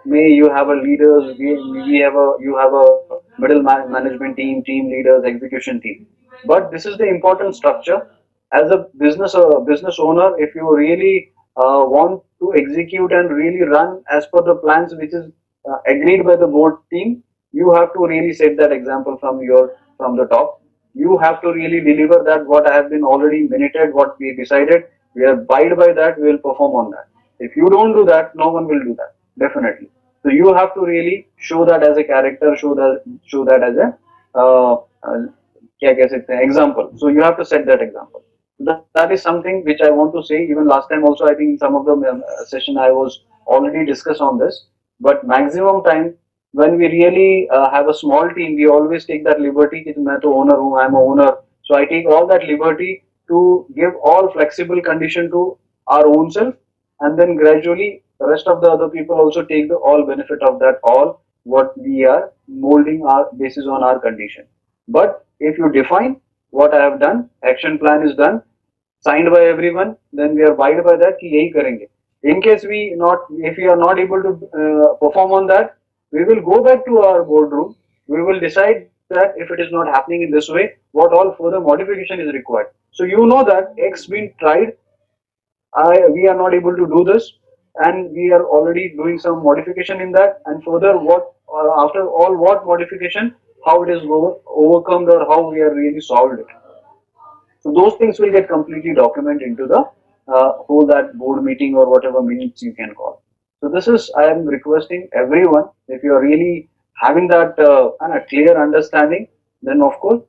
May you have a leaders, we have a you have a management team leaders, execution team. But this is the important structure. As a business owner, if you really want to execute and really run as per the plans which is agreed by the board team, you have to really set that example from the top. You have to really deliver that what I have been already minuted, what we decided. We abide by that. We will perform on that. If you don't do that, no one will do that. Definitely. So you have to really show that as a character, show that as a क्या कह सकते हैं example. So you have to set that example. That is something which I want to say. Even last time also, I think some of the session I was already discussed on this. But maximum time when we really have a small team, we always take that liberty. कि मैं तो owner हूँ, I'm a owner. So I take all that liberty to give all flexible condition to our own self, and then gradually the rest of the other people also take the all benefit of that all what we are molding our basis on our condition. But if you define what I have done, action plan is done, signed by everyone, then we are abide by that कि यही करेंगे. In case if we are not able to perform on that, we will go back to our boardroom. We will decide that if it is not happening in this way, what all further modification is required. So you know that X been tried, we are not able to do this, and we are already doing some modification in that, and further what after all what modification, how it is overcome or how we are really solved it. So those things will get completely documented into the whole that board meeting or whatever minutes you can call. So this is I am requesting everyone, if you are really having that a clear understanding, then of course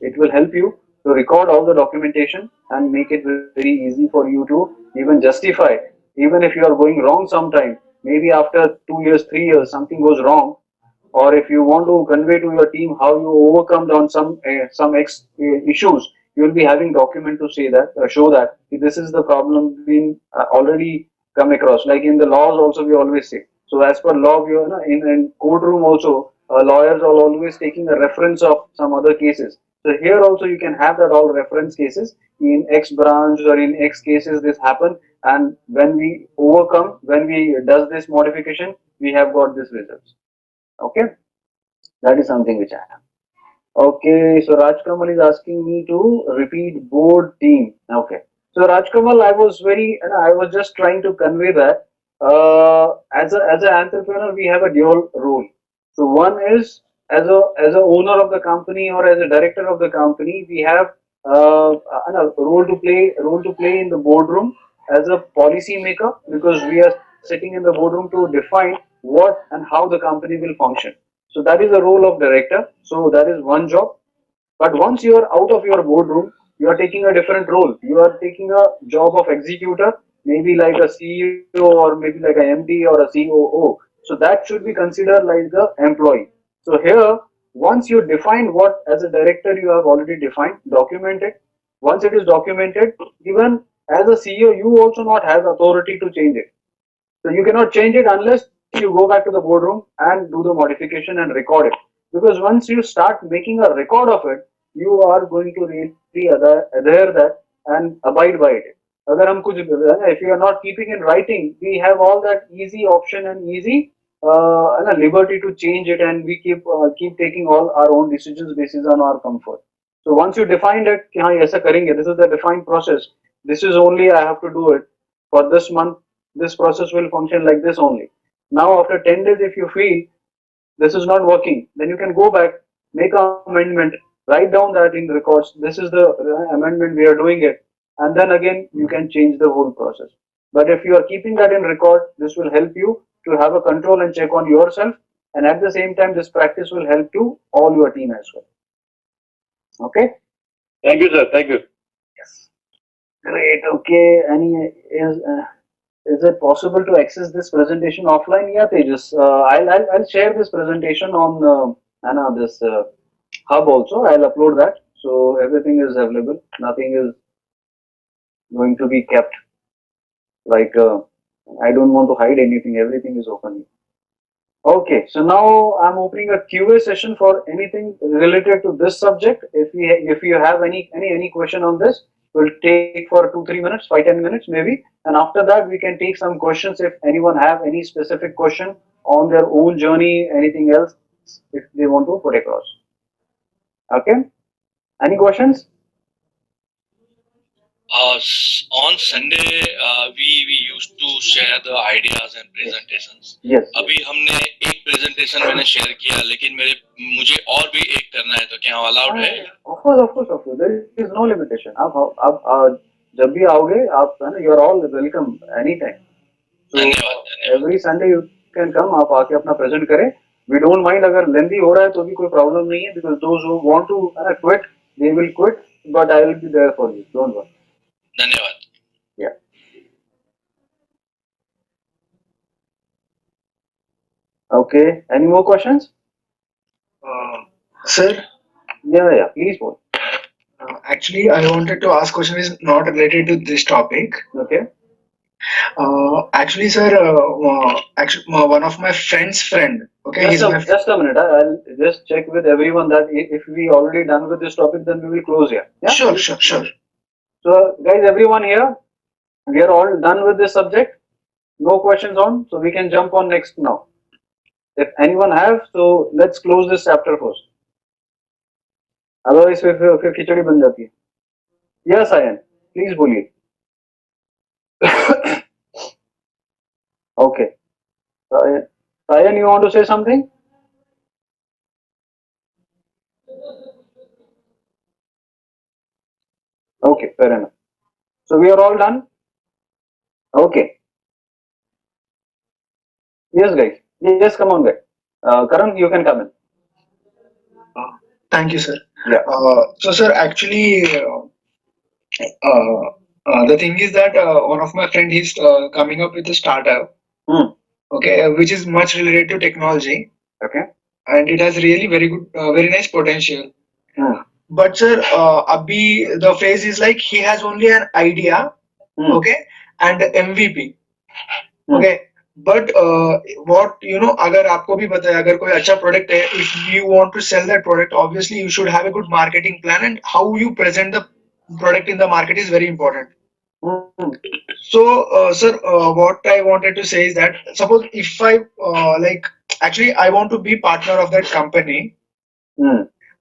it will help you to record all the documentation and make it very easy for you to even justify. Even if you are going wrong sometime, maybe after 2 years, 3 years, something goes wrong, or if you want to convey to your team how you overcome on some issues, you will be having document to say that show that this is the problem been already come across. Like in the laws also we always say. So as per law, in courtroom also, lawyers are always taking a reference of some other cases. So here also you can have that all reference cases in X branch or in X cases this happened, and when we overcome, when we does this modification, we have got this results. Okay, that is something which I have. Okay, so Rajkamal is asking me to repeat board team. Okay, so Rajkamal, I was just trying to convey that as an entrepreneur, we have a dual role. So one is as a owner of the company or as a director of the company, we have a role to play in the boardroom as a policy maker, because we are sitting in the boardroom to define what and how the company will function. So that is the role of director. So that is one job. But once you are out of your boardroom, you are taking a different role. You are taking a job of executor, maybe like a CEO or maybe like an MD or a COO. So that should be considered like the employee. So here, once you define what as a director you have already defined, document it. Once it is documented, even as a CEO, you also not have authority to change it. So you cannot change it unless you go back to the boardroom and do the modification and record it. Because once you start making a record of it, you are going to really adhere that and abide by it. अगर हम कुछ if you are not keeping in writing, we have all that easy option and easy liberty to change it, and we keep taking all our own decisions based on our comfort. So once you defined it, कि हाँ ये ऐसा करेंगे, this is the defined process. This is only I have to do it for this month. This process will function like this only. Now after 10 days, if you feel this is not working, then you can go back, make an amendment, write down that in records. This is the amendment we are doing it, and then again you can change the whole process. But if you are keeping that in record, this will help you to have a control and check on yourself, and at the same time, this practice will help to all your team as well. Okay. Thank you, sir. Thank you. Yes. Great. Okay. Any is it possible to access this presentation offline? Yeah, Tejas. I'll share this presentation on Anna, this hub also. I'll upload that, so everything is available. Nothing is going to be kept like I don't want to hide anything. Everything is open. Okay, so now I'm opening a QA session for anything related to this subject. If you have any question on this, we'll take for 2-3 minutes, 5-10 minutes maybe, and after that we can take some questions if anyone have any specific question on their own journey, anything else if they want to put across. Okay, any questions? On Sunday, we used to share the ideas and presentations. Yes. अभी हमने एक presentation मैंने share किया, लेकिन मुझे और भी एक करना है, तो क्या allowed है? Of course. There is no limitation. आप जब भी आओगे आप है ना, you are all welcome anytime. So धन्यवाद. every Sunday you can come. आप आके अपना present करें. We don't mind अगर lengthy हो रहा है तो भी कोई problem नहीं है, because those who want to quit, they will quit, but I will be there for you. Don't worry. धन्यवाद. Yeah. Okay. Any more questions? Sir, Yeah. Please go. actually, I wanted to ask question is not related to this topic. Okay. Actually, sir, one of my friend's friend. Okay, Just a minute. I'll just check with everyone that if we already done with this topic, then we will close here. Yeah? Sure. So, guys, everyone here, we are all done with this subject. No questions on, so we can jump on next now. If anyone have, so let's close this chapter first. Otherwise, फिर खिचड़ी बन जाती है. Yes, Ayan, please बोलिए. Okay. Ayan, you want to say something? Okay, fair enough. So we are all done. Okay. Yes, guys. Yes, come on, guys. Karan, you can come in. Thank you, sir. Yeah. So, sir, actually, the thing is that one of my friend is coming up with a startup. Okay, which is much related to technology. Okay. And it has really very good, very nice potential. But sir, abhi the phase is like he has only an idea, okay, and MVP. Okay, but what अगर आपको भी पता है अगर कोई अच्छा product है, if you want to sell that product, obviously you should have a good marketing plan, and how you present the product in the market is very important. So, sir, what I wanted to say is that suppose if I actually I want to be partner of that company.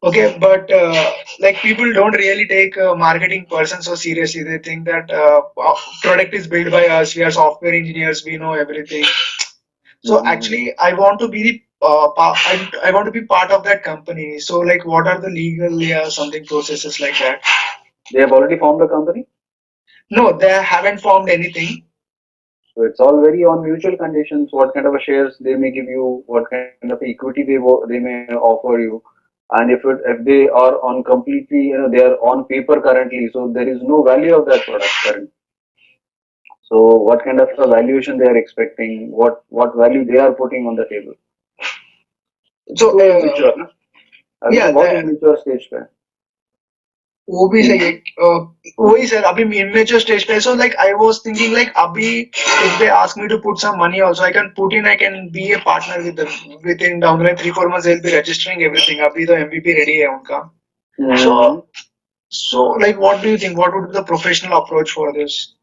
Okay, but like people don't really take a marketing person so seriously. They think that product is built by us. We are software engineers. We know everything. So actually, I want to be the I want to be part of that company. So like, what are the legal something processes like that? They have already formed a company? No, they haven't formed anything. So it's all very on mutual conditions. What kind of a shares they may give you, what kind of equity they may offer you, and if they are on completely, they are on paper currently, so there is no value of that product currently. So what kind of a valuation they are expecting, what value they are putting on the table. So mature, yeah, बहुत mature stage पे. वो भी सही है वही sir अभी immature stage पे so like I was thinking like अभी if they ask me to put some money also I can put in I can be a partner with them within down the line 3-4 months they'll be registering everything अभी तो MVP ready है उनका so like what do you think what would be the professional approach for this?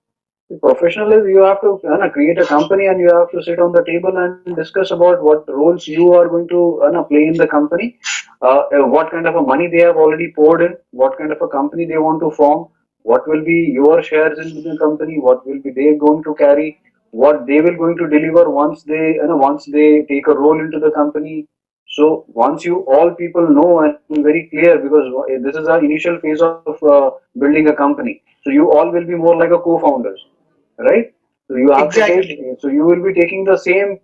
Professional is you have to create a company and you have to sit on the table and discuss about what roles you are going to play in the company, what kind of a money they have already poured in, what kind of a company they want to form, what will be your shares in the company, what will be they going to carry, what they will going to deliver once they take a role into the company. So once you all people know and very clear, because this is our initial phase of building a company, so you all will be more like a co-founders, right? So you have to take, Exactly. so you will be taking the same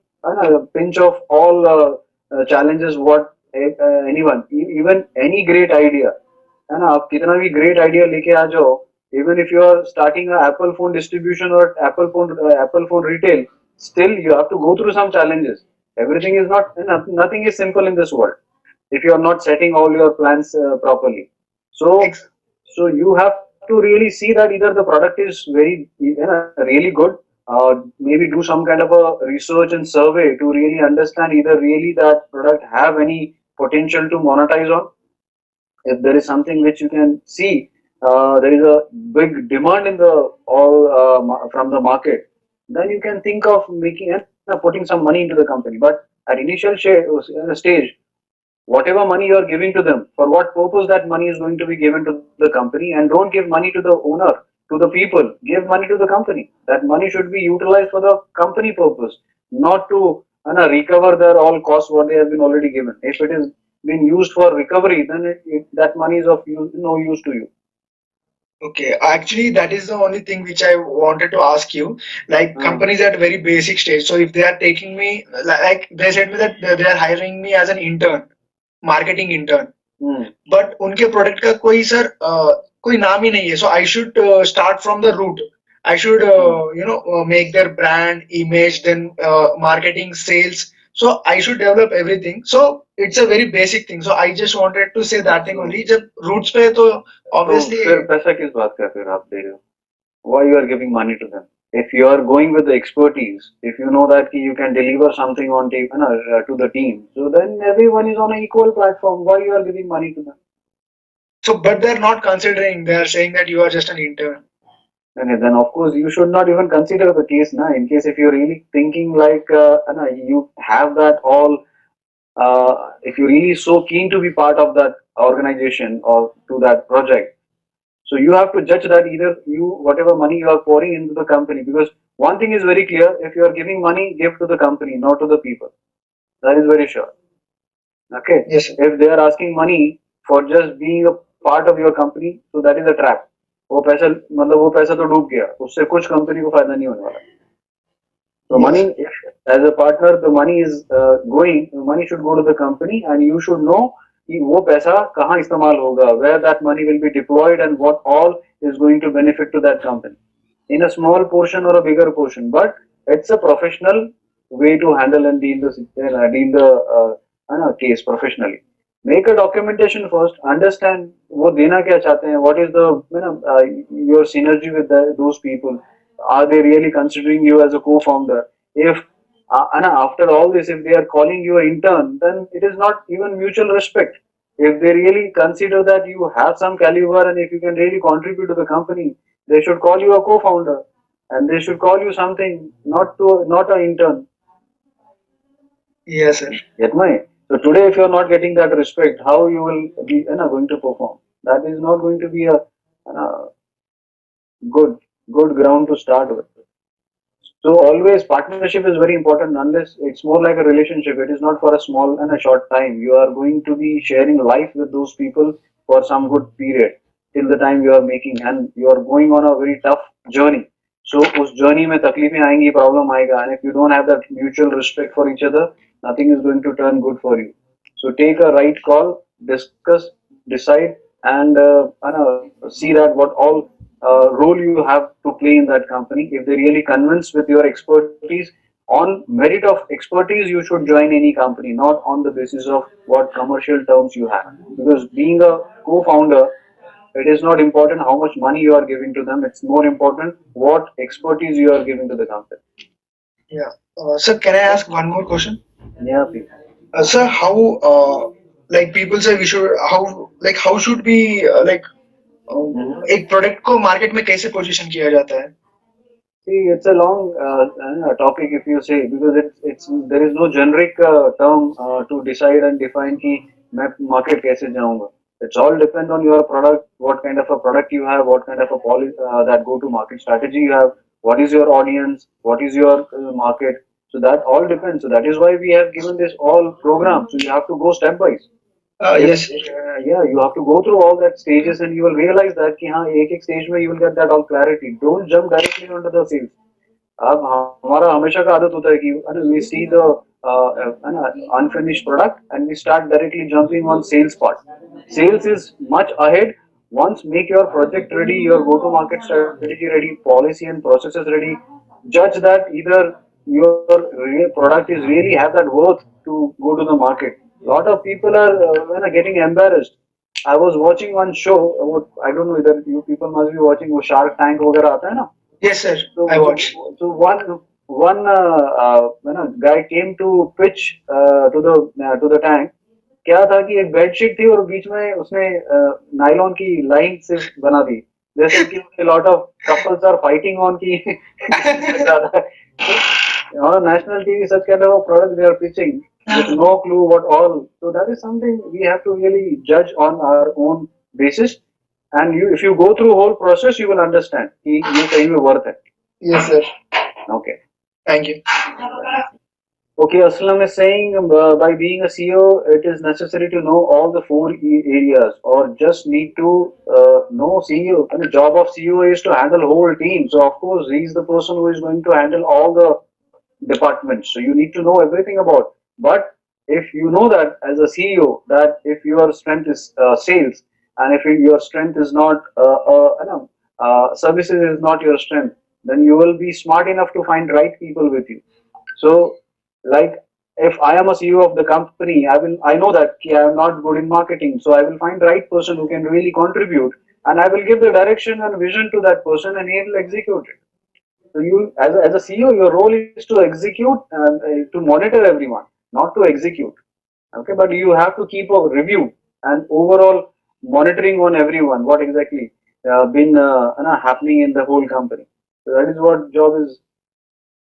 pinch of all challenges what anyone, even any great idea, है ना, आप कितना भी great idea लेके आ जाओ, even if you are starting a Apple phone distribution or Apple phone retail, still you have to go through some challenges. Everything is not, nothing is simple in this world if you are not setting all your plans properly. So Ex- so you have to really see that either the product is very really good, maybe do some kind of a research and survey to really understand either really that product have any potential to monetize on. If there is something which you can see, there is a big demand in the all from the market, then you can think of making and putting some money into the company. But at initial stage, whatever money you are giving to them, for what purpose that money is going to be given to the company, and don't give money to the owner, to the people, give money to the company. That money should be utilized for the company purpose, not to recover their all costs what they have been already given. If it is been used for recovery, then that money is of no use to you. Okay, actually, that is the only thing which I wanted to ask you. Like Hmm. companies at very basic stage. So if they are taking me, like they said me that they are hiring me as an intern, marketing intern. Hmm. But उनके product का कोई sir कोई नाम ही नहीं है so I should start from the root I should Hmm. Make their brand image then marketing sales so I should develop everything so it's a very basic thing so I just wanted to say that thing So, only जब roots पे तो तो obviously फिर पैसा किस बात का फिर आप दे रहे हो? Why you are giving money to them? If you are going with the expertise, if you know that you can deliver something on to the team, so then everyone is on an equal platform. Why you are giving money to them? So but they are not considering they are saying that you are just an intern And then of course you should not even consider the case now. In case if you're really thinking like you have that all, if you're really so keen to be part of that organization or to that project, so you have to judge that either you whatever money you are pouring into the company, because one thing is very clear: if you are giving money, give to the company, not to the people. That is very sure. Okay. Yes sir If they are asking money for just being a part of your company, so that is a trap. वो पैसा मतलब वो पैसा तो डूब गया, उससे कुछ कंपनी को फायदा नहीं होने वाला. So yes money, as a partner, the money is going. The money should go to the company, and you should know कि वो पैसा कहाँ इस्तेमाल होगा, where that money will be deployed, and what all is going to benefit to that company, in a small portion or a bigger portion. But it's a professional way to handle and deal the case professionally. Make a documentation first. Understand वो देना क्या चाहते हैं. What is the your synergy with those people? Are they really considering you as a co-founder? If after all this, if they are calling you an intern, then it is not even mutual respect. If they really consider that you have some caliber and if you can really contribute to the company, they should call you a co-founder, and they should call you something, not an intern. Yes sir Get my. So today, if you are not getting that respect, how you will be going to perform? That is not going to be a good good ground to start with. So always partnership is very important, unless it's more like a relationship. It is not for a small and a short time. You are going to be sharing life with those people for some good period till the time you are making, and you are going on a very tough journey. So उस journey में तकलीफें आएंगी, problem आएगा, and if you don't have that mutual respect for each other, nothing is going to turn good for you. So take a right call, discuss, decide, and see that what all role you have to play in that company. If they really convince with your expertise, on merit of expertise, you should join any company, not on the basis of what commercial terms you have. Because being a co-founder, it is not important how much money you are giving to them. It's more important what expertise you are giving to the company. या sir can I ask one more question Yeah, please. Sir, how like people say we should how should we like Mhm. एक product को market में कैसे position किया जाता है See, it's a long topic if you say, because it's there is no generic term to decide and define कि मैं market कैसे जाऊंगा. It's all depend on your product, what kind of a product you have, what kind of a that go to market strategy you have, what is your audience, what is your market. So that all depends. So that is why we have given this all program. So you have to go step by step. Yes. Yeah, you have to go through all that stages and you will realize that कि हाँ एक stage में you will get that all clarity. Don't jump directly onto the sales. अब हमारा हमेशा का आदत होता है कि we see the unfinished product and we start directly jumping on sales part. Sales is much ahead. Once make your project ready, your go-to-market strategy ready, policy and processes ready. Judge that either your real product is really have that worth to go to the market. Lot of people are getting embarrassed. I was watching one show. I don't know whether you people must be watching वो Shark Tank वगैरह आता है ना. Yes, sir. So, I watched. so one guy came to pitch to the tank. क्या था कि एक bedsheet थी और बीच में उसने नायलॉन की लाइन से बना दी जैसे कि lot of couples are fighting on की on national TV such kind of a product they are pitching with no clue what all. So that is something we have to really judge on our own basis. And if you go through whole process, you will understand. कि ये सही में worth it. Yes, sir. Okay. Thank you. Okay, Aslam is saying by being a CEO, it is necessary to know all the four areas, or just need to know CEO. And the job of CEO is to handle whole team. So of course, he is the person who is going to handle all the departments. So you need to know everything about. But if you know that as a CEO, that if your strength is sales, and if your strength is not services is not your strength, then you will be smart enough to find right people with you. So like if I am a CEO of the company, I know that I am not good in marketing, so I will find right person who can really contribute, and I will give the direction and vision to that person, and he will execute it. So you, as a CEO, your role is to execute and to monitor everyone, not to execute. Okay, but you have to keep a review and overall monitoring on everyone, what exactly been happening in the whole company. So that is what job is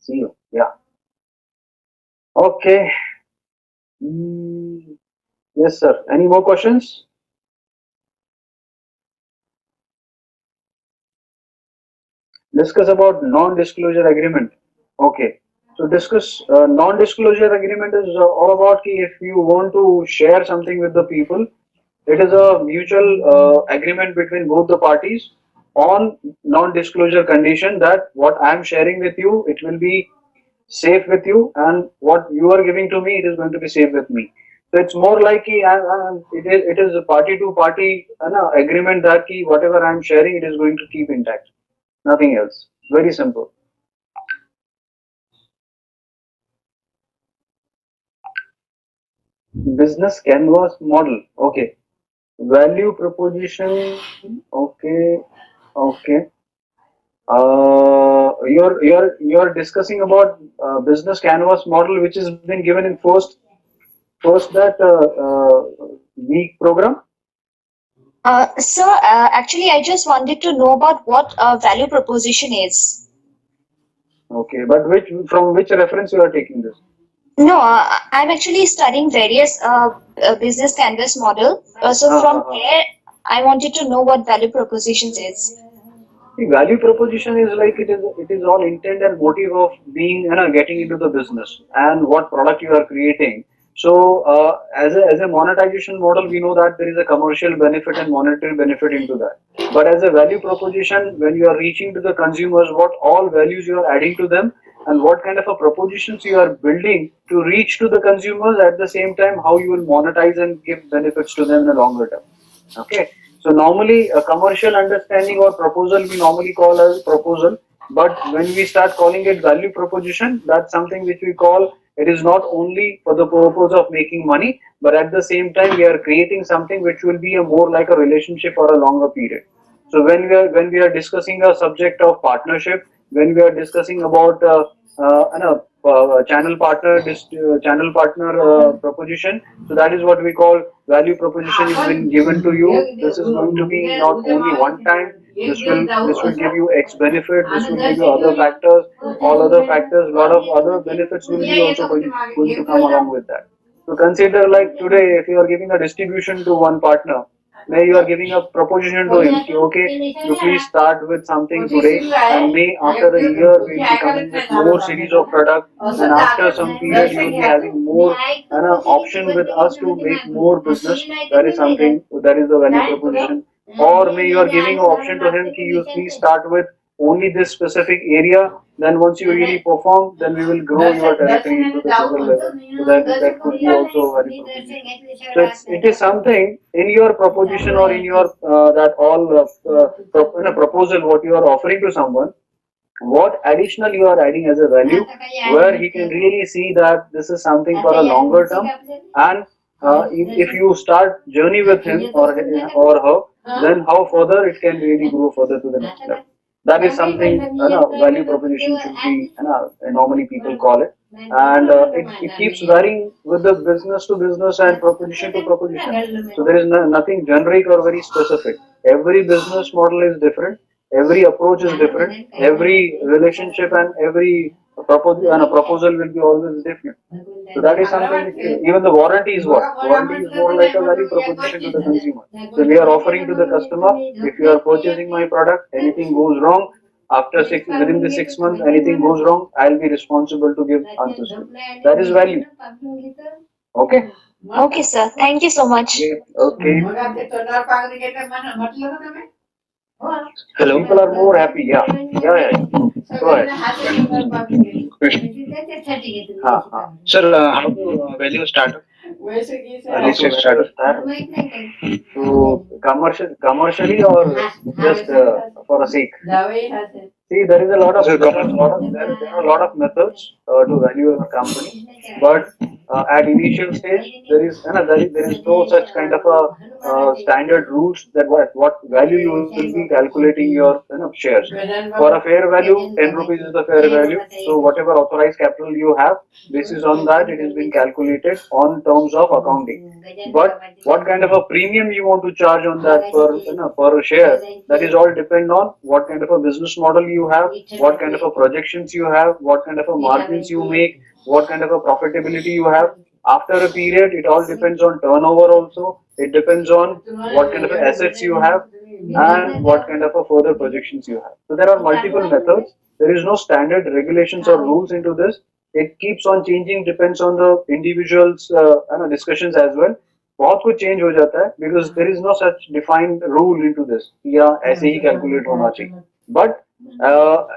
CEO. Yeah. Okay. Yes, sir. Any more questions? Discuss about non-disclosure agreement. Okay. So discuss non-disclosure agreement is all about ki if you want to share something with the people, it is a mutual agreement between both the parties on non-disclosure condition that what I am sharing with you, it will be safe with you, and what you are giving to me, it is going to be safe with me. So it's more like it is a party to party agreement that whatever I am sharing, it is going to keep intact. Nothing else. Very simple. Business canvas model. Okay. Value proposition. Okay. Okay. You're discussing about business canvas model, which has been given in first that week program. So actually, I just wanted to know about what value proposition is. Okay, but from which reference you are taking this? No, I'm actually studying various business canvas model. So from there, I wanted to know what value propositions is. The value proposition is like it is all intent and motive of being getting into the business and what product you are creating. So as a monetization model, we know that there is a commercial benefit and monetary benefit into that. But as a value proposition, when you are reaching to the consumers, what all values you are adding to them, and what kind of a propositions you are building to reach to the consumers, at the same time how you will monetize and give benefits to them in the longer term. Okay. So normally a commercial understanding or proposal we normally call as proposal, but when we start calling it value proposition, that's something which we call it is not only for the purpose of making money, but at the same time we are creating something which will be a more like a relationship for a longer period. So when we are discussing a subject of partnership, when we are discussing about channel partner proposition, so that is what we call value proposition is been given to you. This is going to be not only one time, this will give you X benefit, this will give you other factors, all other factors, lot of other benefits will be also going to come along with that. So consider like today, if you are giving a distribution to one partner, may you are giving a proposition to him, ki, okay, you please start with something today, and may after a year we will be coming with more series of product, and after some period you will be having more an option with us to make more business. That is something, that is the value proposition. Or may you are giving an option to him, ki, you please start with only this specific area. Then once you really perform, then we will grow your territory into the bigger level. So that could be also a value proposition. So it is something in your proposition or in your that all in a proposal what you are offering to someone, what additional you are adding as a value, where he can really see that this is something for a longer term, and if you start journey with him or her, then how further it can really grow further to the next level. That is something value proposition should be, normally people call it, and it keeps varying with the business to business and proposition to proposition. So there is nothing generic or very specific. Every business model is different, every approach is different, every relationship and every proposal will be always different. So that is something which, even the warranty is what? Warranty is more like a value proposition to the consumer. So we are offering to the customer, if you are purchasing my product, anything goes wrong, after within the 6 months, anything goes wrong, I'll be responsible to give answers to. That is value. Okay? Okay, sir. Thank you so much. Okay. Hello. People are more happy. Yeah. Yeah. Go ahead. Sir, how to value a startup? Listed startup. So commercially or just for a sake? See, there is a lot of, Sir, there are a lot of methods to value a company, but at initial stage there is no such kind of a standard rules that what value you will be calculating your shares. For a fair value, 10 rupees is the fair value. So whatever authorized capital you have, basis on that it has been calculated on terms of accounting. But what kind of a premium you want to charge on that per share, that is all depend on what kind of a business model you have, what kind of a projections you have, what kind of a margins you make, what kind of a profitability you have. After a period, it all depends on turnover also. It depends on what kind of assets you have and what kind of a further projections you have. So there are multiple methods. There is no standard regulations or rules into this. It keeps on changing, depends on the individuals discussions as well. बहुत कुछ change हो जाता है because there is no such defined rule into this या ऐसे ही calculate होना चाहिए. But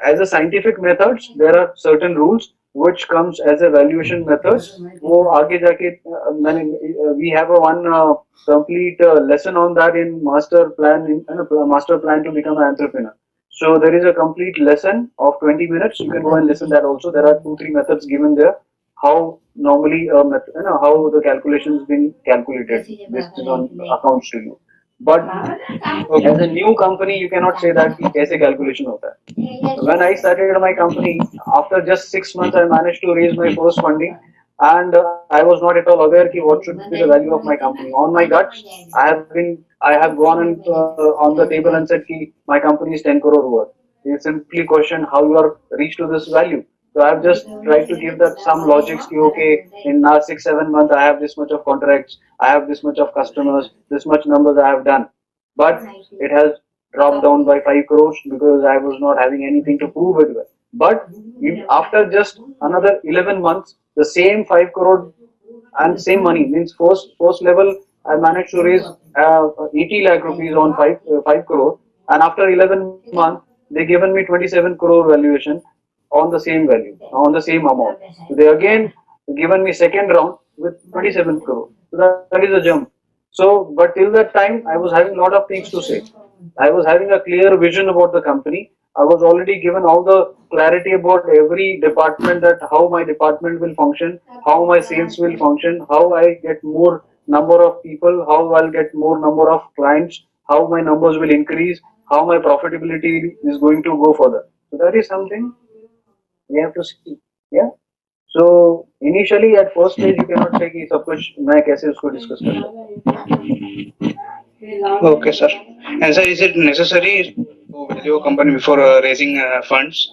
as a scientific methods, there are certain rules which comes as a valuation methods. वो आगे जाके we have a one complete lesson on that in master plan to become an entrepreneur. So there is a complete lesson of 20 minutes. You can go and listen that also. There are 2-3 methods given there. How normally how the calculations been calculated. This is on accounts to you. But as a new company, you cannot say that कि कैसे calculation होता है. When I started my company, after just 6 months, I managed to raise my first funding, and I was not at all aware कि what should be the value of my company. On my guts, I have gone and on the table and said कि my company is 10 crore worth. You simply question how you are reached to this value. So I have just tried to give that some logics. Okay, in last 6-7 months I have this much of contracts, I have this much of customers, this much numbers I have done, but it has dropped down by 5 crores because I was not having anything to prove it with. But after just another 11 months, the same 5 crore and same money means first level I managed to raise 80 lakh rupees on 5 crore, and after 11 months they given me 27 crore valuation on the same value, on the same amount. So they again given me second round with 27 crore. So that is a jump. So, but till that time, I was having a lot of things to say. I was having a clear vision about the company. I was already given all the clarity about every department, that how my department will function, how my sales will function, how I get more number of people, how I'll get more number of clients, how my numbers will increase, how my profitability is going to go further. So that is something we have to see. Yeah. So initially at first stage you cannot say कि सब कुछ मैं कैसे उसको discuss कर सकता. Okay, sir. And sir, is it necessary to value a company before raising funds?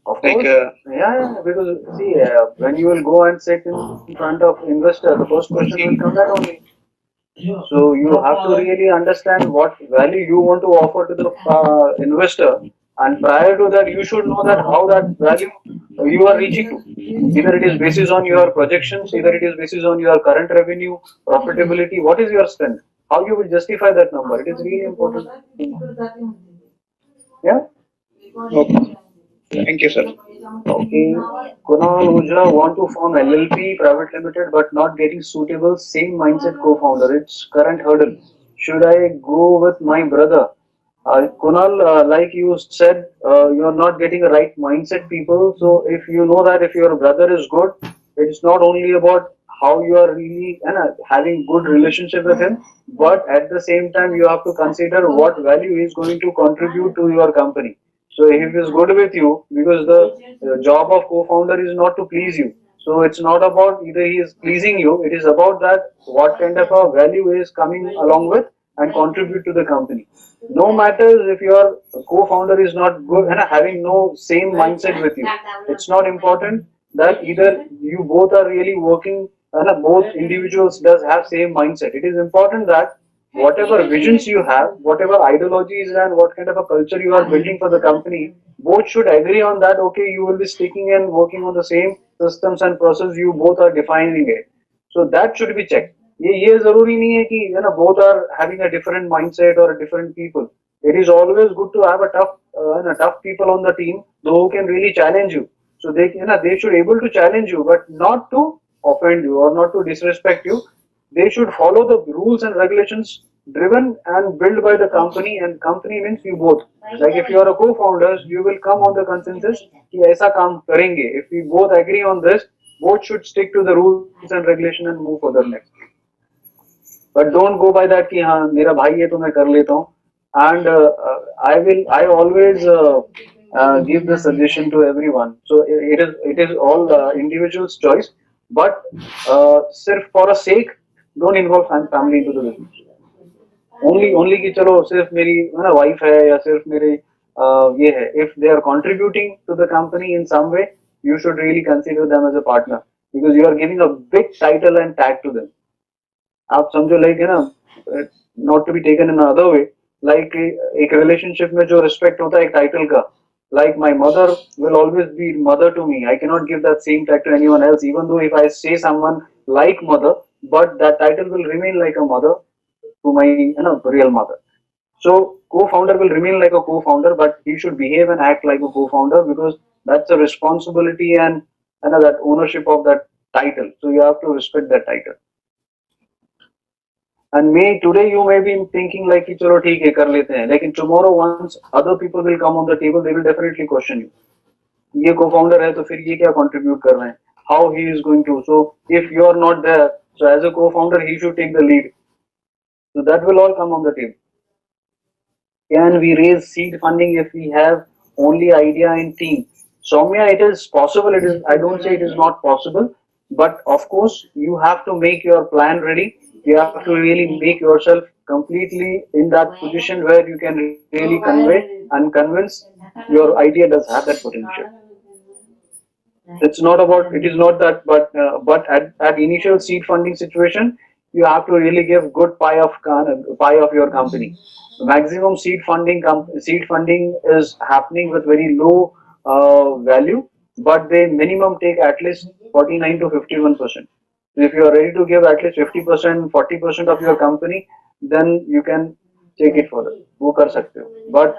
Of Like, course, yeah, because see, when you will go and sit in front of investor, the first question will come that only. So you have to really understand what value you want to offer to the investor, and prior to that, you should know that how that value you are reaching to. Either it is basis on your projections, either it is basis on your current revenue, profitability. What is your strength? How you will justify that number? It is really important. Yeah. okay. Thank you, sir. Okay. Kunal Ujra want to form LLP private limited but not getting suitable same mindset co-founder. It's current hurdle. Should I go with my brother? Kunal, like you said, you're not getting the right mindset people. So if you know that if your brother is good, it's not only about how you are really having good relationship with him, but at the same time you have to consider what value he is going to contribute to your company. So if he is good with you, because the job of co-founder is not to please you. So it's not about either he is pleasing you, it is about that what kind of a value is coming along with and contribute to the company. No matters if your co-founder is not good and having no same mindset with you. It's not important that either you both are really working and both individuals does have same mindset. It is important that whatever visions you have, whatever ideologies and what kind of a culture you are building for the company, both should agree on that. Okay, you will be sticking and working on the same systems and process. You both are defining it. So that should be checked. ये जरूरी नहीं है कि both are having a different mindset or a different people. It is always good to have a tough people on the team who can really challenge you. So they should able to challenge you, but not to offend you or not to disrespect you. They should follow the rules and regulations driven and built by the company, and company means you both. Like if you are a co-founders, you will come on the consensus कि ऐसा काम करेंगे. If we both agree on this, both should stick to the rules and regulation and move further next. But don't go by that कि हाँ मेरा भाई है तो मैं कर लेता हूँ. And I always give the suggestion to everyone. So it is all individual's choice. But सिर्फ for a sake, don't involve family into the business. Only कि चलो सिर्फ मेरी वाइफ है या सिर्फ मेरे ये है. If they are contributing to the company in some way, you should really consider them as a partner because you are giving a big title and tag to them. आप समझो लाइक है ना, not to be taken in other way, like एक relationship में जो respect होता है एक टाइटल का, like my mother will always be mother to me. I cannot give that same tag to anyone else, even though if I say someone like mother, but that title will remain like a mother to my real mother. So co-founder will remain like a co-founder, but he should behave and act like a co-founder because that's a responsibility and that ownership of that title. So you have to respect that title. And today you may be thinking like कि चलो ठीक है कर लेते हैं, लेकिन tomorrow once other people will come on the table, they will definitely question you. ये co-founder है तो फिर ये क्या contribute कर रहे हैं? How he is going to? So if you are not there, so as a co-founder he should take the lead. So that will all come on the table. Can we raise seed funding if we have only idea in team? Soumya, it is possible. It is. I don't say it is not possible, but of course you have to make your plan ready. You have to really make yourself completely in that position where you can really convey and convince your idea does have that potential. It's not about, it is not that, but at initial seed funding situation, you have to really give good pie of your company. Maximum seed funding is happening with very low value, but they minimum take at least 49 to 51%. If you are ready to give at least 50%, 40% of your company, then you can take it further. वो कर सकते हो. But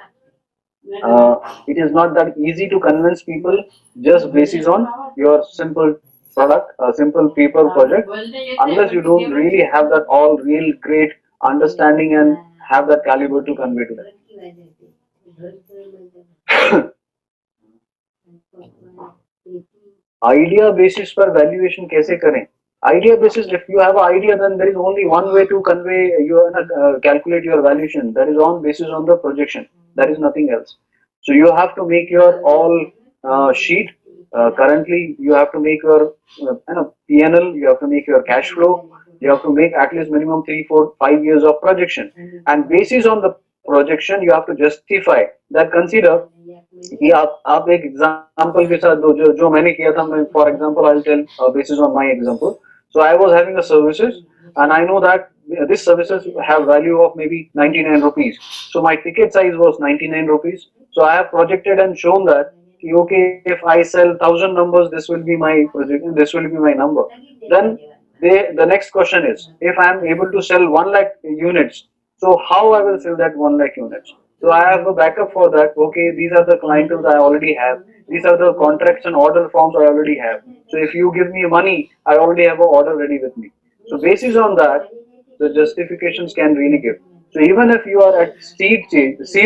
it is not that easy to convince people just basis on your simple product, a simple paper project, unless you don't really have that all real great understanding and have that caliber to convey to them. Idea basis पर valuation कैसे करें? Idea basis, if you have an idea, then there is only one way to convey your calculate your valuation. That is on basis on the projection. That is nothing else. So you have to make your all sheet. Currently, you have to make your P&L. You have to make your cash flow. You have to make at least minimum 3, 4, 5 years of projection. And basis on the projection, you have to justify that. Consider कि आप एक example के साथ दो जो मैंने किया था. मैं for example I will tell basis on my example. So I was having a services and I know that this services have value of maybe 99 rupees. So my ticket size was 99 rupees. So I have projected and shown that okay, if I sell 1,000 numbers, this will be my project, this will be my number. Then the next question is, if I am able to sell 1 lakh units, so how I will sell that 1 lakh units? So I have a backup for that. Okay, these are the clientele I already have. These are the contracts and order forms I already have. So if you give me money, I already have an order ready with me. So basis on that, the justifications can really give. So even if you are at seed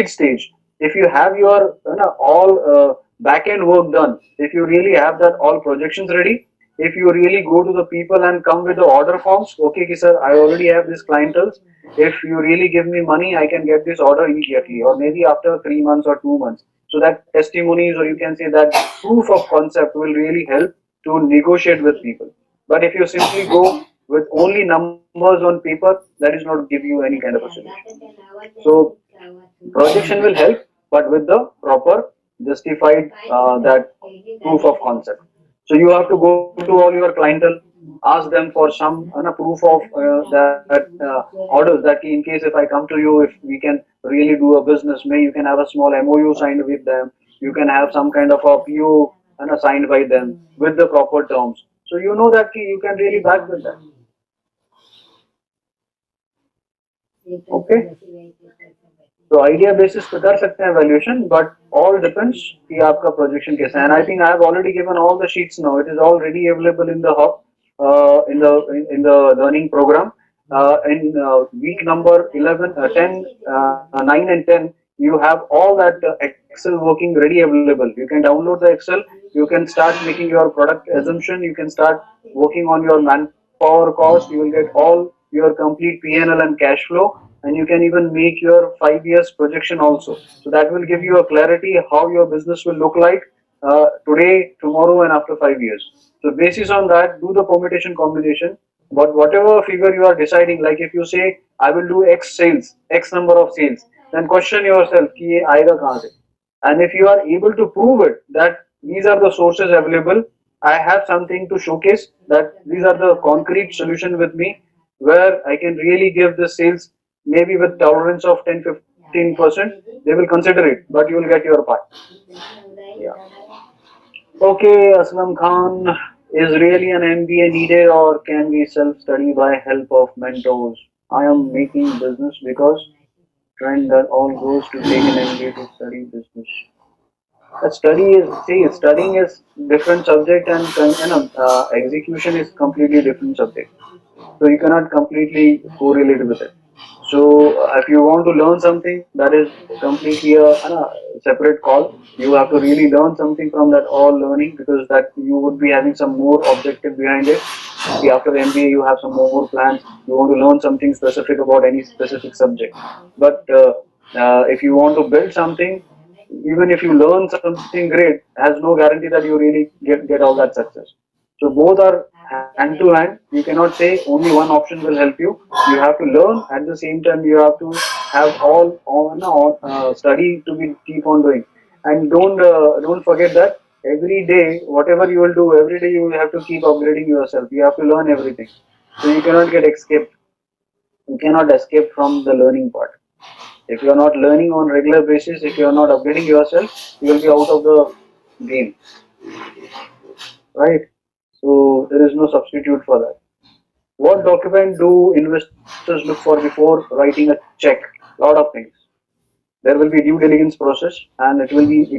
stage, if you have your all back end work done, if you really have that all projections ready, if you really go to the people and come with the order forms, okay, sir, I already have this clientele. If you really give me money, I can get this order immediately, or maybe after 3 months or 2 months. So that testimonies, or you can say that proof of concept, will really help to negotiate with people. But if you simply go with only numbers on paper, that is not give you any kind of a solution. So projection will help, but with the proper justified that proof of concept. So you have to go to all your clientele, ask them for some proof of that orders, that in case if I come to you, if we can really do a business, may you can have a small MOU signed with them, you can have some kind of a PO signed by them with the proper terms. So you know that you can really back with that. Okay. तो idea basis पे कर सकते हैं valuation, but all depends कि आपका projection कैसा है. And I think I have already given all the sheets now. It is already available in the hub in the learning program. In week number 11, 10, 9 and 10, you have all that Excel working ready available. You can download the Excel, you can start making your product assumption, you can start working on your manpower cost, you will get all your complete P&L and cash flow, and you can even make your 5 years projection also. So that will give you a clarity how your business will look like today, tomorrow, and after 5 years. So basis on that, do the permutation combination. But whatever figure you are deciding, like if you say I will do X sales, X number of sales, then question yourself कि ये आएगा कहाँ से? And if you are able to prove it that these are the sources available, I have something to showcase that these are the concrete solution with me, where I can really give the sales maybe with tolerance of 10-15%, they will consider it, but you will get your pie. Yeah. Okay, Aslam Khan, is really an MBA needed, or can we self-study by help of mentors? I am making business because trend that all goes to take an MBA to study business. Studying is different subject, and execution is completely different subject. So you cannot completely correlate with it. So if you want to learn something, that is completely a separate call. You have to really learn something from that all learning, because that you would be having some more objective behind it. See, after the MBA, you have some more plans. You want to learn something specific about any specific subject. But if you want to build something, even if you learn something great, has no guarantee that you really get all that success. So both are hand to hand. You cannot say only one option will help you. You have to learn, at the same time you have to have all study to be keep on doing. And don't forget that every day, whatever you will do, every day you will have to keep upgrading yourself. You have to learn everything. So you cannot get escaped. You cannot escape from the learning part. If you are not learning on regular basis, if you are not upgrading yourself, you will be out of the game. Right? So there is no substitute for that. What document do investors look for before writing a check? Lot of things. There will be due diligence process, and it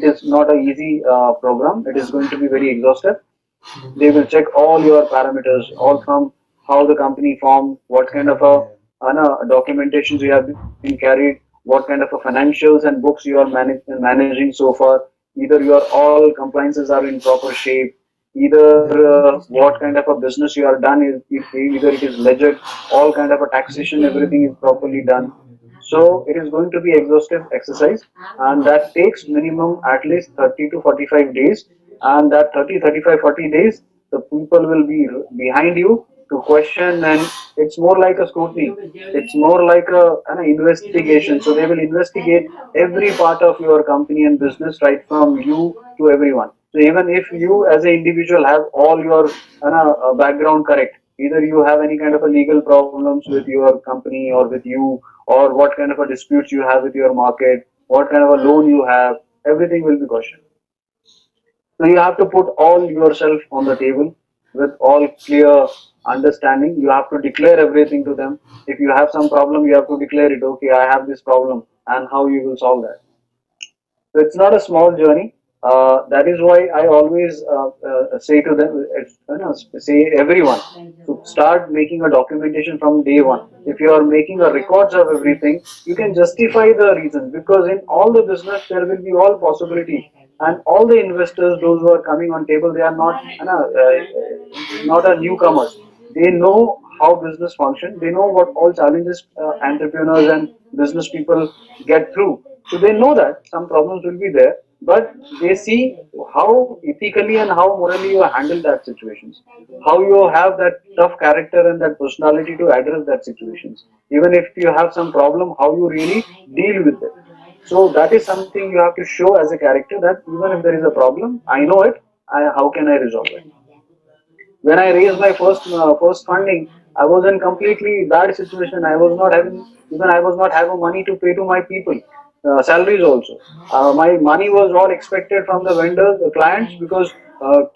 is not an easy program. It is going to be very exhaustive. They will check all your parameters, all from how the company formed, what kind of a documentations you have been carried, what kind of a financials and books you are managing so far. Either your all compliances are in proper shape, either what kind of a business you are done, either it is ledger, all kind of a taxation, everything is properly done. So it is going to be exhaustive exercise, and that takes minimum at least 30 to 45 days. And that 30, 35, 40 days, the people will be behind you to question, and it's more like a scrutiny. It's more like an investigation. So they will investigate every part of your company and business, right from you to everyone. So even if you as an individual have all your background correct, either you have any kind of a legal problems with your company or with you, or what kind of a disputes you have with your market, what kind of a loan you have, everything will be questioned. So you have to put all yourself on the table with all clear understanding. You have to declare everything to them. If you have some problem, you have to declare it. Okay, I have this problem, and how you will solve that. So it's not a small journey. That is why I always say to them, say everyone to start making a documentation from day one. If you are making a records of everything, you can justify the reasons, because in all the business there will be all possibility, and all the investors, those who are coming on table, they are not a newcomers. They know how business function. They know what all challenges entrepreneurs and business people get through. So they know that some problems will be there, but they see how ethically and how morally you handle that situations, how you have that tough character and that personality to address that situations. Even if you have some problem, how you really deal with it. So that is something you have to show as a character, that even if there is a problem, I know it. How can I resolve it? When I raised my first funding, I was in completely bad situation. I was not having money to pay to my people salaries also. My money was all expected from the vendors, the clients, because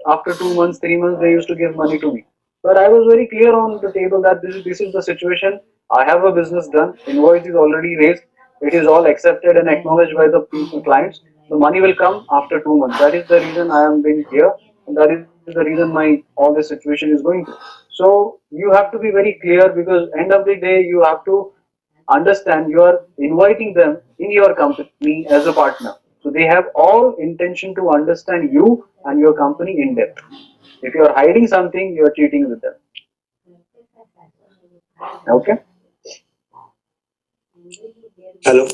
after 2 months, 3 months, they used to give money to me. But I was very clear on the table that this is the situation. I have a business done. Invoice is already raised. It is all accepted and acknowledged by the people, clients. The money will come after 2 months. That is the reason I am being here, and that is the reason my all this situation is going through. So you have to be very clear, because end of the day you have to understand you are inviting them in your company as a partner. So they have all intention to understand you and your company in depth. If you are hiding something, you are cheating with them. Okay. Hello,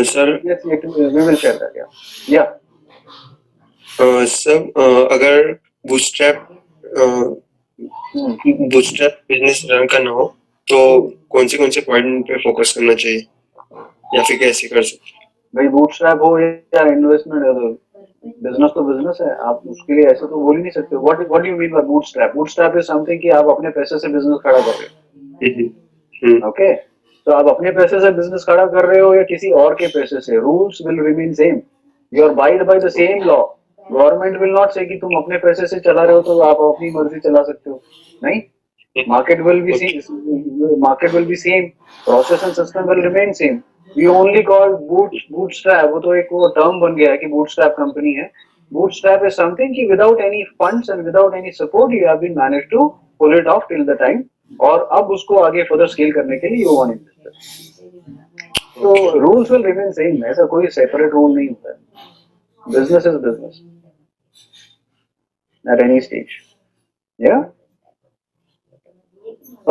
sir. Yes, we will share that. Yeah. Yeah. Sir अगर bootstrap bootstrap business run करना हो तो कौन से point पे focus करना चाहिए या फिर कैसे कर सकते हैं? भाई बूटस्ट्रैप हो या इन्वेस्टमेंट है, तो बिजनेस तो बिजनेस है. आप उसके लिए ऐसे तो बोल ही नहीं सकते. What do you mean by bootstrap? Bootstrap is something कि आप अपने पैसे से बिजनेस खड़ा कर रहे हो. ओके. तो आप अपने पैसे से बिजनेस खड़ा कर रहे हो या किसी और के पैसे से, rules will remain same. You are bide by the same law. Government will not say कि तुम अपने पैसे से चला रहे हो तो आप अपनी मर्जी चला सकते हो. नहीं. Market will be same. Process and system will remain same. We only call bootstrap. वो तो एक वो term बन गया है कि bootstrap company है. Bootstrap is something कि without any funds and without any support you have been managed to pull it off till the time. और अब उसको आगे further scale करने के लिए you want investor. So rules will remain same. ऐसा कोई separate rule नहीं होता है. Business is business at any stage. Yeah.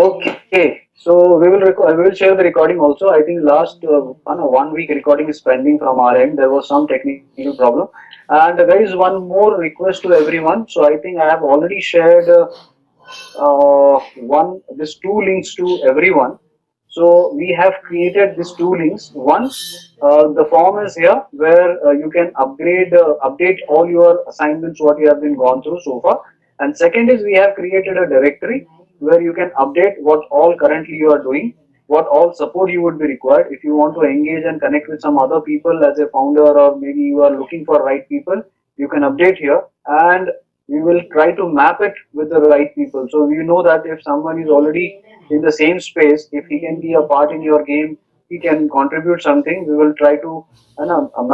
Okay, so we will share the recording also. I think last 1 week recording is pending from our end. There was some technical problem, and there is one more request to everyone. So I think I have already shared these two links to everyone. So we have created these two links. One, the form is here where you can update all your assignments what you have been gone through so far. And second is we have created a directory where you can update what all currently you are doing, what all support you would be required. If you want to engage and connect with some other people as a founder, or maybe you are looking for right people, you can update here, and we will try to map it with the right people. So we know that if someone is already in the same space, if he can be a part in your game, he can contribute something. We will try to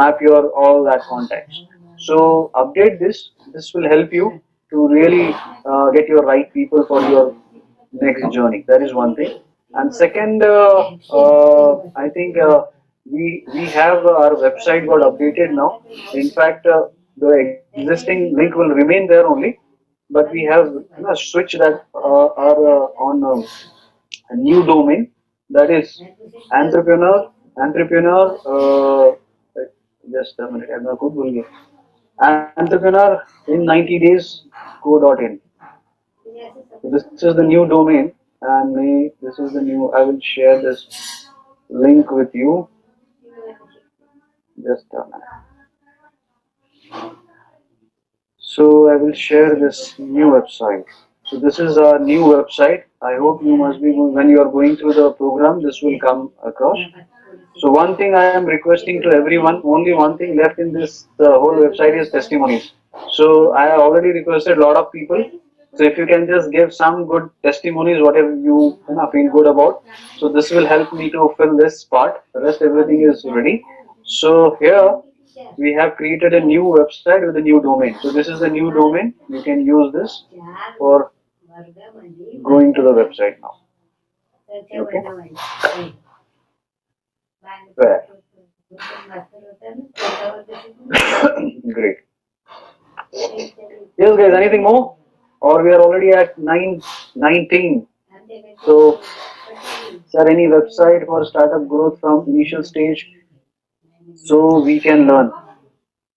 map your all that contacts. So update this. This will help you to really get your right people for your next journey. That is one thing. And second, I think we have our website got updated now. In fact, the existing link will remain there only, but we have switched that are on a new domain, that is entrepreneur. Just a minute, I'm not good. Entrepreneur in 90 days go.in. This is the new domain, and this is the new. I will share this link with you. Just a minute. So I will share this new website. So this is our new website. I hope you must be when you are going through the program, this will come across. So one thing I am requesting to everyone, only one thing left in this the whole website is testimonies. So I have already requested a lot of people. So if you can just give some good testimonies, whatever you feel good about. So this will help me to fill this part. The rest everything is ready. So here we have created a new website with a new domain. So this is the new domain. You can use this for going to the website now. Okay. Where? Great. Yes, guys. Anything more? Or we are already at 9:19. So, sir, any website for startup growth from initial stage, so we can learn.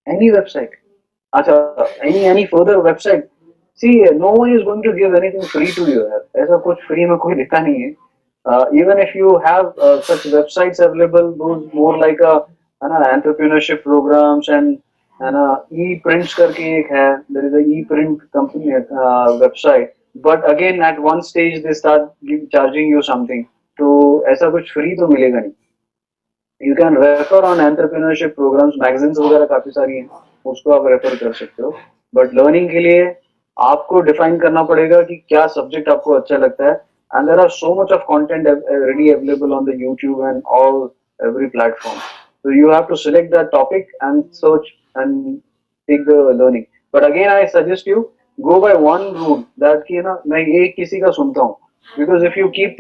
Any website. Acha, any further website. See, no one is going to give anything free to you. ऐसा कुछ free में कोई देता नहीं है. Even if you have such websites available, those more like a entrepreneurship programs and e-prints करके एक है. There is a e-print company website. But again, at one stage they start charging you something. तो ऐसा कुछ free तो मिलेगा नहीं. You can refer on entrepreneurship programs, magazines वगैरह काफी सारी हैं, उसको आप रेफर कर सकते हो. बट लर्निंग के लिए आपको डिफाइन करना पड़ेगा कि क्या सब्जेक्ट आपको अच्छा लगता है. And there are so much of content already available on the YouTube and all every platform. So you have to select that topic and search and take the learning. But again, I suggest you go by one rule that कि ना मैं एक किसी का सुनता हूँ, because if you keep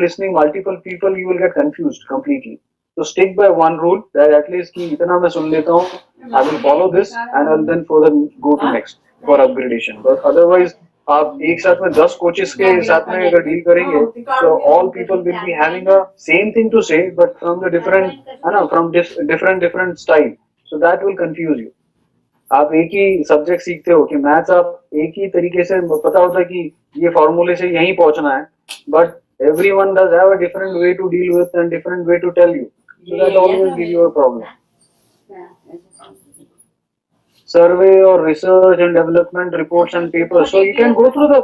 listening multiple people, you will get confused completely. So stick by one rule that at least कि इतना मैं सुन लेता हूँ, I will follow this and I'll then further go to next for upgradation. But otherwise आप एक साथ में 10 coaches के साथ में अगर deal करेंगे, so all people will be having a same thing to say but from the different style. So that will confuse you. आप एक ही सब्जेक्ट सीखते हो कि मैथ्स आप एक ही तरीके से पता होता है कि ये फॉर्मूले से यहीं पहुंचना है, but everyone does have a different way to deal with and different way to tell you. So that always gives you a problem. Survey or research and development reports and papers. So you can go through the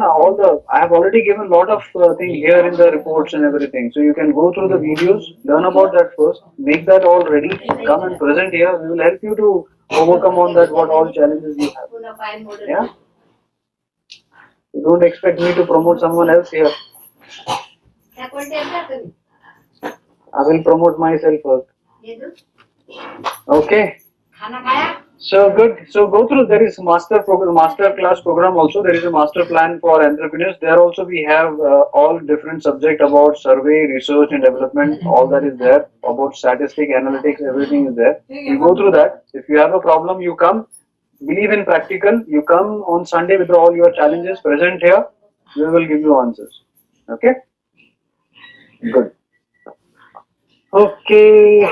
all the. I have already given a lot of things here in the reports and everything. So you can go through the videos, learn about that first, make that all ready, come and present here. We will help you to overcome on that what all challenges you have. Yeah. You don't expect me to promote someone else here. I will promote myself first. Okay. So good. So go through. There is master class program also. There is a master plan for entrepreneurs. There also we have all different subject about survey, research and development. All that is there. About statistic, analytics, everything is there. You go through that. If you have a problem, you come. Believe in practical. You come on Sunday with all your challenges. Present here. We will give you answers. Okay. Good. Okay.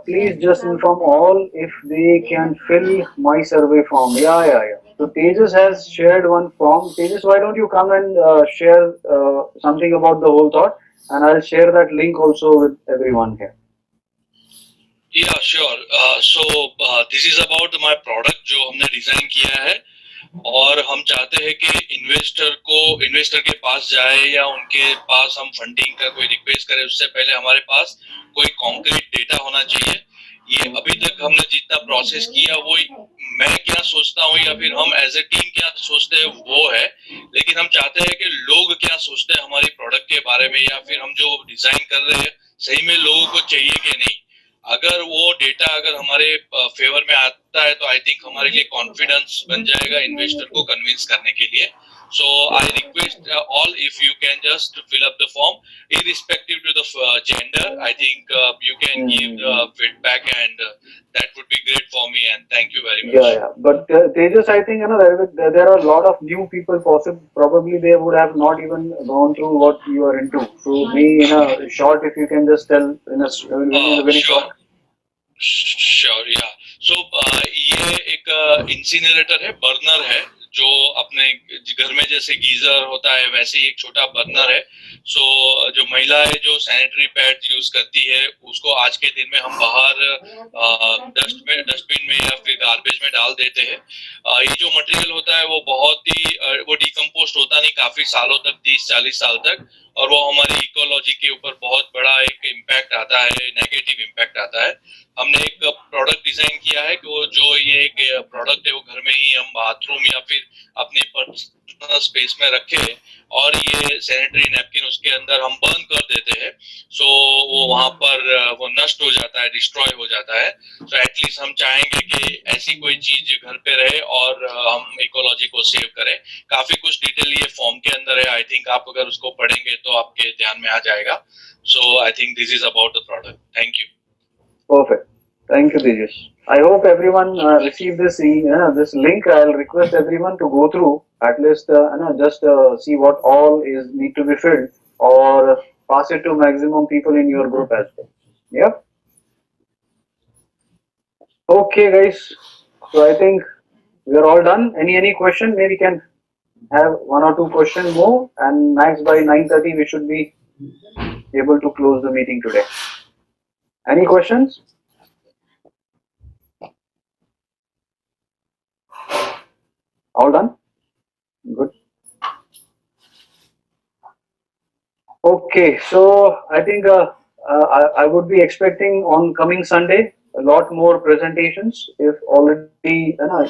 Please just inform all if they can fill my survey form. Yeah. So Tejas has shared one form. Tejas, why don't you come and share something about the whole thought, and I'll share that link also with everyone here. Yeah, sure. So this is about my product जो हमने design किया है, और हम चाहते हैं कि investor के पास जाए या उनके पास हम फंडिंग का कोई रिक्वेस्ट करें, उससे पहले हमारे पास कोई कॉन्क्रीट डेटा होना चाहिए. ये अभी तक हमने जितना प्रोसेस किया वो मैं क्या सोचता हूँ या फिर हम एज ए टीम क्या सोचते हैं वो है, लेकिन हम चाहते हैं कि लोग क्या सोचते हैं हमारी प्रोडक्ट के बारे में, या फिर हम जो डिजाइन कर रहे हैं सही में लोगों को चाहिए कि नहीं. अगर वो डेटा अगर हमारे फेवर में आता है तो आई थिंक हमारे लिए कॉन्फिडेंस बन जाएगा इन्वेस्टर को कन्विंस करने के लिए. So I request all if you can just fill up the form, irrespective to the gender. I think you can give the feedback, and that would be great for me. And thank you very much. Yeah. But Tejas, I think there are a lot of new people. Probably they would have not even gone through what you are into. So me in a short, if you can just tell in a very short. Sure, yeah. So ये एक incinerator है, burner है जो अपने घर में जैसे geyser होता है वैसे ही एक छोटा बर्नर है। सो जो महिलाएं जो सैनिटरी पैड यूज करती है उसको आज के दिन में हम बाहर डस्टबिन में या फिर गार्बेज में डाल देते हैं। ये जो मटेरियल होता है वो बहुत ही वो डिकम्पोस्ट होता नहीं काफी सालों तक, 30-40 साल तक, और वो हमारी इकोलॉजी के ऊपर बहुत बड़ा एक इम्पैक्ट आता है, नेगेटिव इम्पैक्ट आता है। हमने एक प्रोडक्ट डिजाइन किया है कि वो जो ये एक प्रोडक्ट है वो घर में ही हम बाथरूम या फिर अपने पर्सनल स्पेस में रखे और ये सैनिटरी नैपकिन उसके अंदर हम बर्न कर देते हैं। सो वो वहां पर वो नष्ट हो जाता है, डिस्ट्रॉय हो जाता है। सो एटलीस्ट हम चाहेंगे कि ऐसी कोई चीज घर पे रहे और हम इकोलॉजी को सेव करें। काफी कुछ डिटेल ये फॉर्म के अंदर है, आई थिंक आप अगर उसको पढ़ेंगे तो आपके ध्यान में आ जाएगा। So I think this is about the product. Thank you. Perfect. Thank you, Tejas. I hope everyone received this link. I'll request everyone to go through at least just see what all is need to be filled or pass it to maximum people in your group as well. Yeah. Okay, guys. So I think we are all done. Any question? Maybe we can have one or two questions more, and max by 9:30 we should be able to close the meeting today. Any questions? All done? Good. Okay, so I think I would be expecting on coming Sunday a lot more presentations. If already,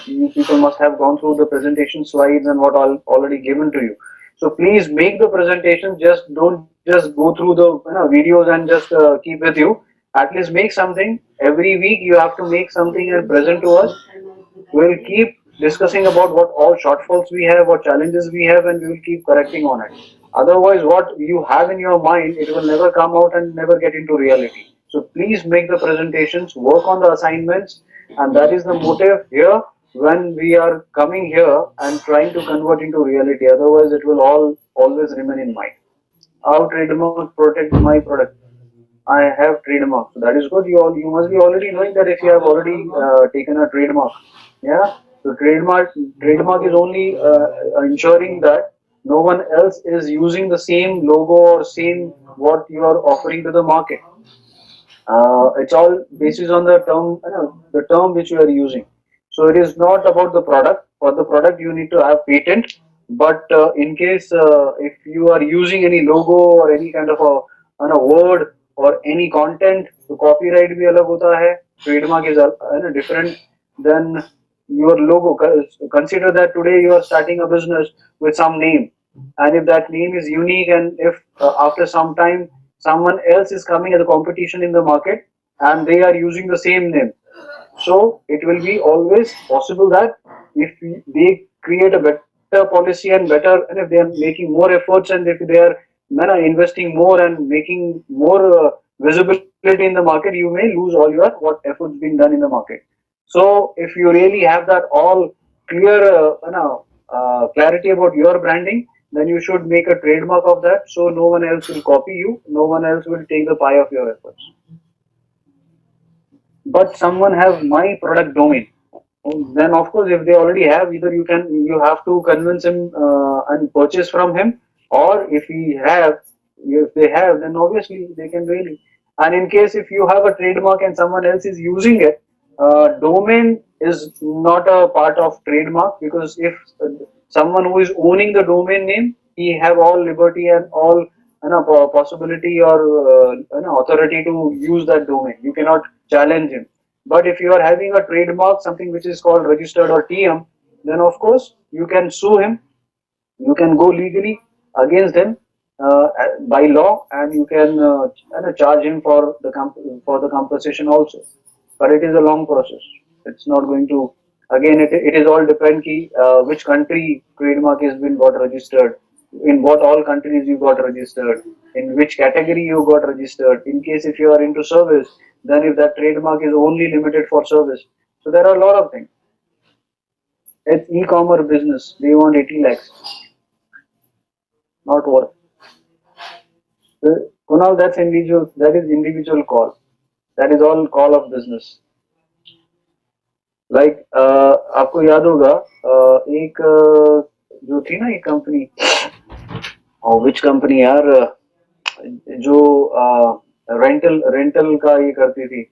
you people must have gone through the presentation slides and what all already given to you. So please make the presentations. Just don't just go through the videos and just keep with you. At least make something. Every week you have to make something and present to us. We'll keep discussing about what all shortfalls we have, what challenges we have, and we will keep correcting on it. Otherwise, what you have in your mind, it will never come out and never get into reality. So please make the presentations, work on the assignments, and that is the motive here when we are coming here and trying to convert into reality. Otherwise, it will all always remain in mind. How trademark protect my product? I have trademark. So that is good. You must be already knowing that if you have already taken a trademark. Yeah. So trademark is only ensuring that no one else is using the same logo or same what you are offering to the market. It's all basis on the term which you are using. So it is not about the product. For the product, you need to have patent. But in case if you are using any logo or any kind of a word or any content, तो copyright भी अलग होता है. Trademark is different than your logo. Consider that today you are starting a business with some name, and if that name is unique, and if after some time someone else is coming as a competition in the market and they are using the same name, so it will be always possible that if they create a better policy and better, and if they are making more efforts and if they are investing more and making more visibility in the market, you may lose all your what efforts being done in the market. So if you really have that all clear clarity about your branding, then you should make a trademark of that, so no one else will copy you, no one else will take the pie of your efforts. But someone have my product domain, then of course if they already have, either you have to convince him and purchase from him, or if they have, then obviously they can really. And in case if you have a trademark and someone else is using it, domain is not a part of trademark, because if someone who is owning the domain name, he have all liberty and all possibility or authority to use that domain. You cannot challenge him. But if you are having a trademark, something which is called registered or TM, then of course you can sue him. You can go legally against him by law, and you can charge him for the compensation also. But it is a long process. It's not going to. Again, it is all depend which country trademark has been got registered, in what all countries you got registered, in which category you got registered. In case if you are into service, then if that trademark is only limited for service. So there are a lot of things. It's e-commerce business. They want 80 lakhs. Not worth. Kunal, that's individual. That is individual call. That is all call of business. Like आपको याद होगा एक जो थी ना एक company, which company यार, जो रेंटल का ये करती थी,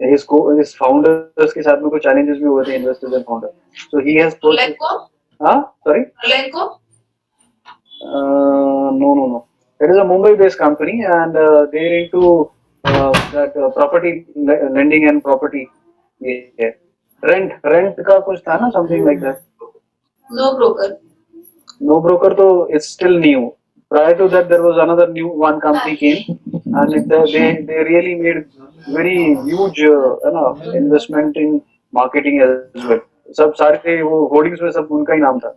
his founders के साथ में कुछ challenges भी हुए थे, investors and founders. So he has sorry? No. It is a Mumbai-based company, and they're into that property lending and property. Yeah. Rent का कुछ था ना, something like that. No broker, though it's still new. Prior to that, there was another new one company came, and they really made very huge investment in marketing as well. सब सारे वो hoardings में सब उनका ही नाम था.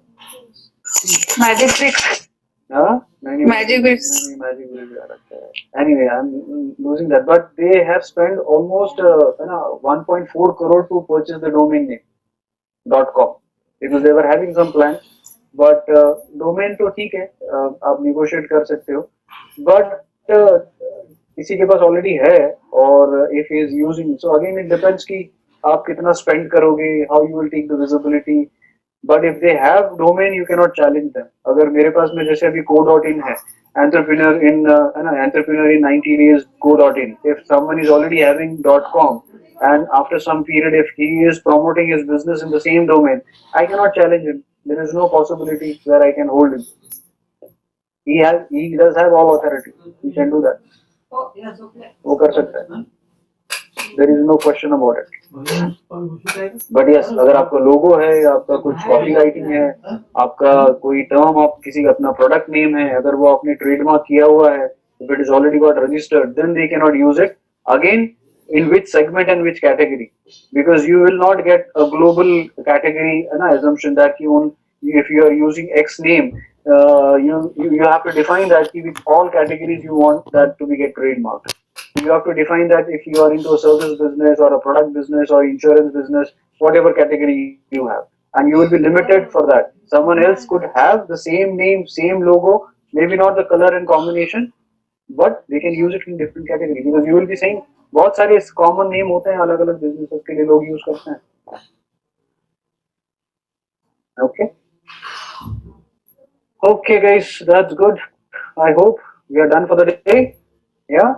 Magic Bricks. हाँ? Magic Bricks. Magic Bricks आ रखा है. Anyway, I'm losing that, but they have spent almost 1.4 crore to purchase the domain name .com because they were having some plans. But domain तो ठीक है, आप negotiate कर सकते हो, but किसी के पास already है और if he is using, so again it depends कि आप कितना spend करोगे, how you will take the visibility. But if they have domain, you cannot challenge them. अगर मेरे पास में जैसे अभी co.in है, entrepreneur in 90 days co.in. If someone is already having .com and after some period if he is promoting his business in the same domain, I cannot challenge him. There is no possibility where I can hold him. He does have all authority. He can do that. वो कर सकता है. There is no question about it. But yes, अगर आपका लोगो है, आपका कुछ copy writing है, आपका कोई टर्म, आप किसी का अपना प्रोडक्ट नेम है, अगर वो आपने ट्रेडमार्क किया हुआ है, if it is already got registered, then they cannot use it. Again, in which segment and which category? Because you will not get a global category assumption that if you are using X name, you have to define that with all categories you want that to be get trademarked. You have to define that if you are into a service business or a product business or insurance business, whatever category you have, and you will be limited for that. Someone else could have the same name, same logo, maybe not the color and combination, but they can use it in different categories because you will be saying बहुत सारे common name होते हैं अलग अलग businesses के लिए लोग use करते हैं. Okay guys, that's good. I hope we are done for the day. Yeah.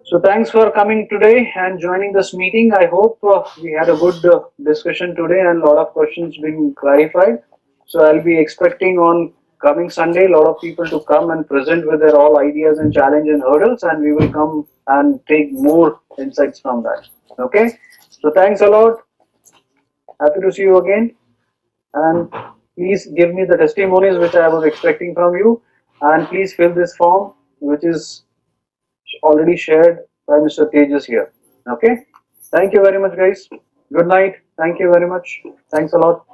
So thanks for coming today and joining this meeting. I hope we had a good discussion today and a lot of questions being clarified. So I'll be expecting on coming Sunday a lot of people to come and present with their all ideas and challenge and hurdles, and we will come and take more insights from that. Okay. So thanks a lot. Happy to see you again. And please give me the testimonies which I was expecting from you, and please fill this form which is already shared by Mr. Tejas here. Okay. Thank you very much guys. Good night. Thank you very much. Thanks a lot.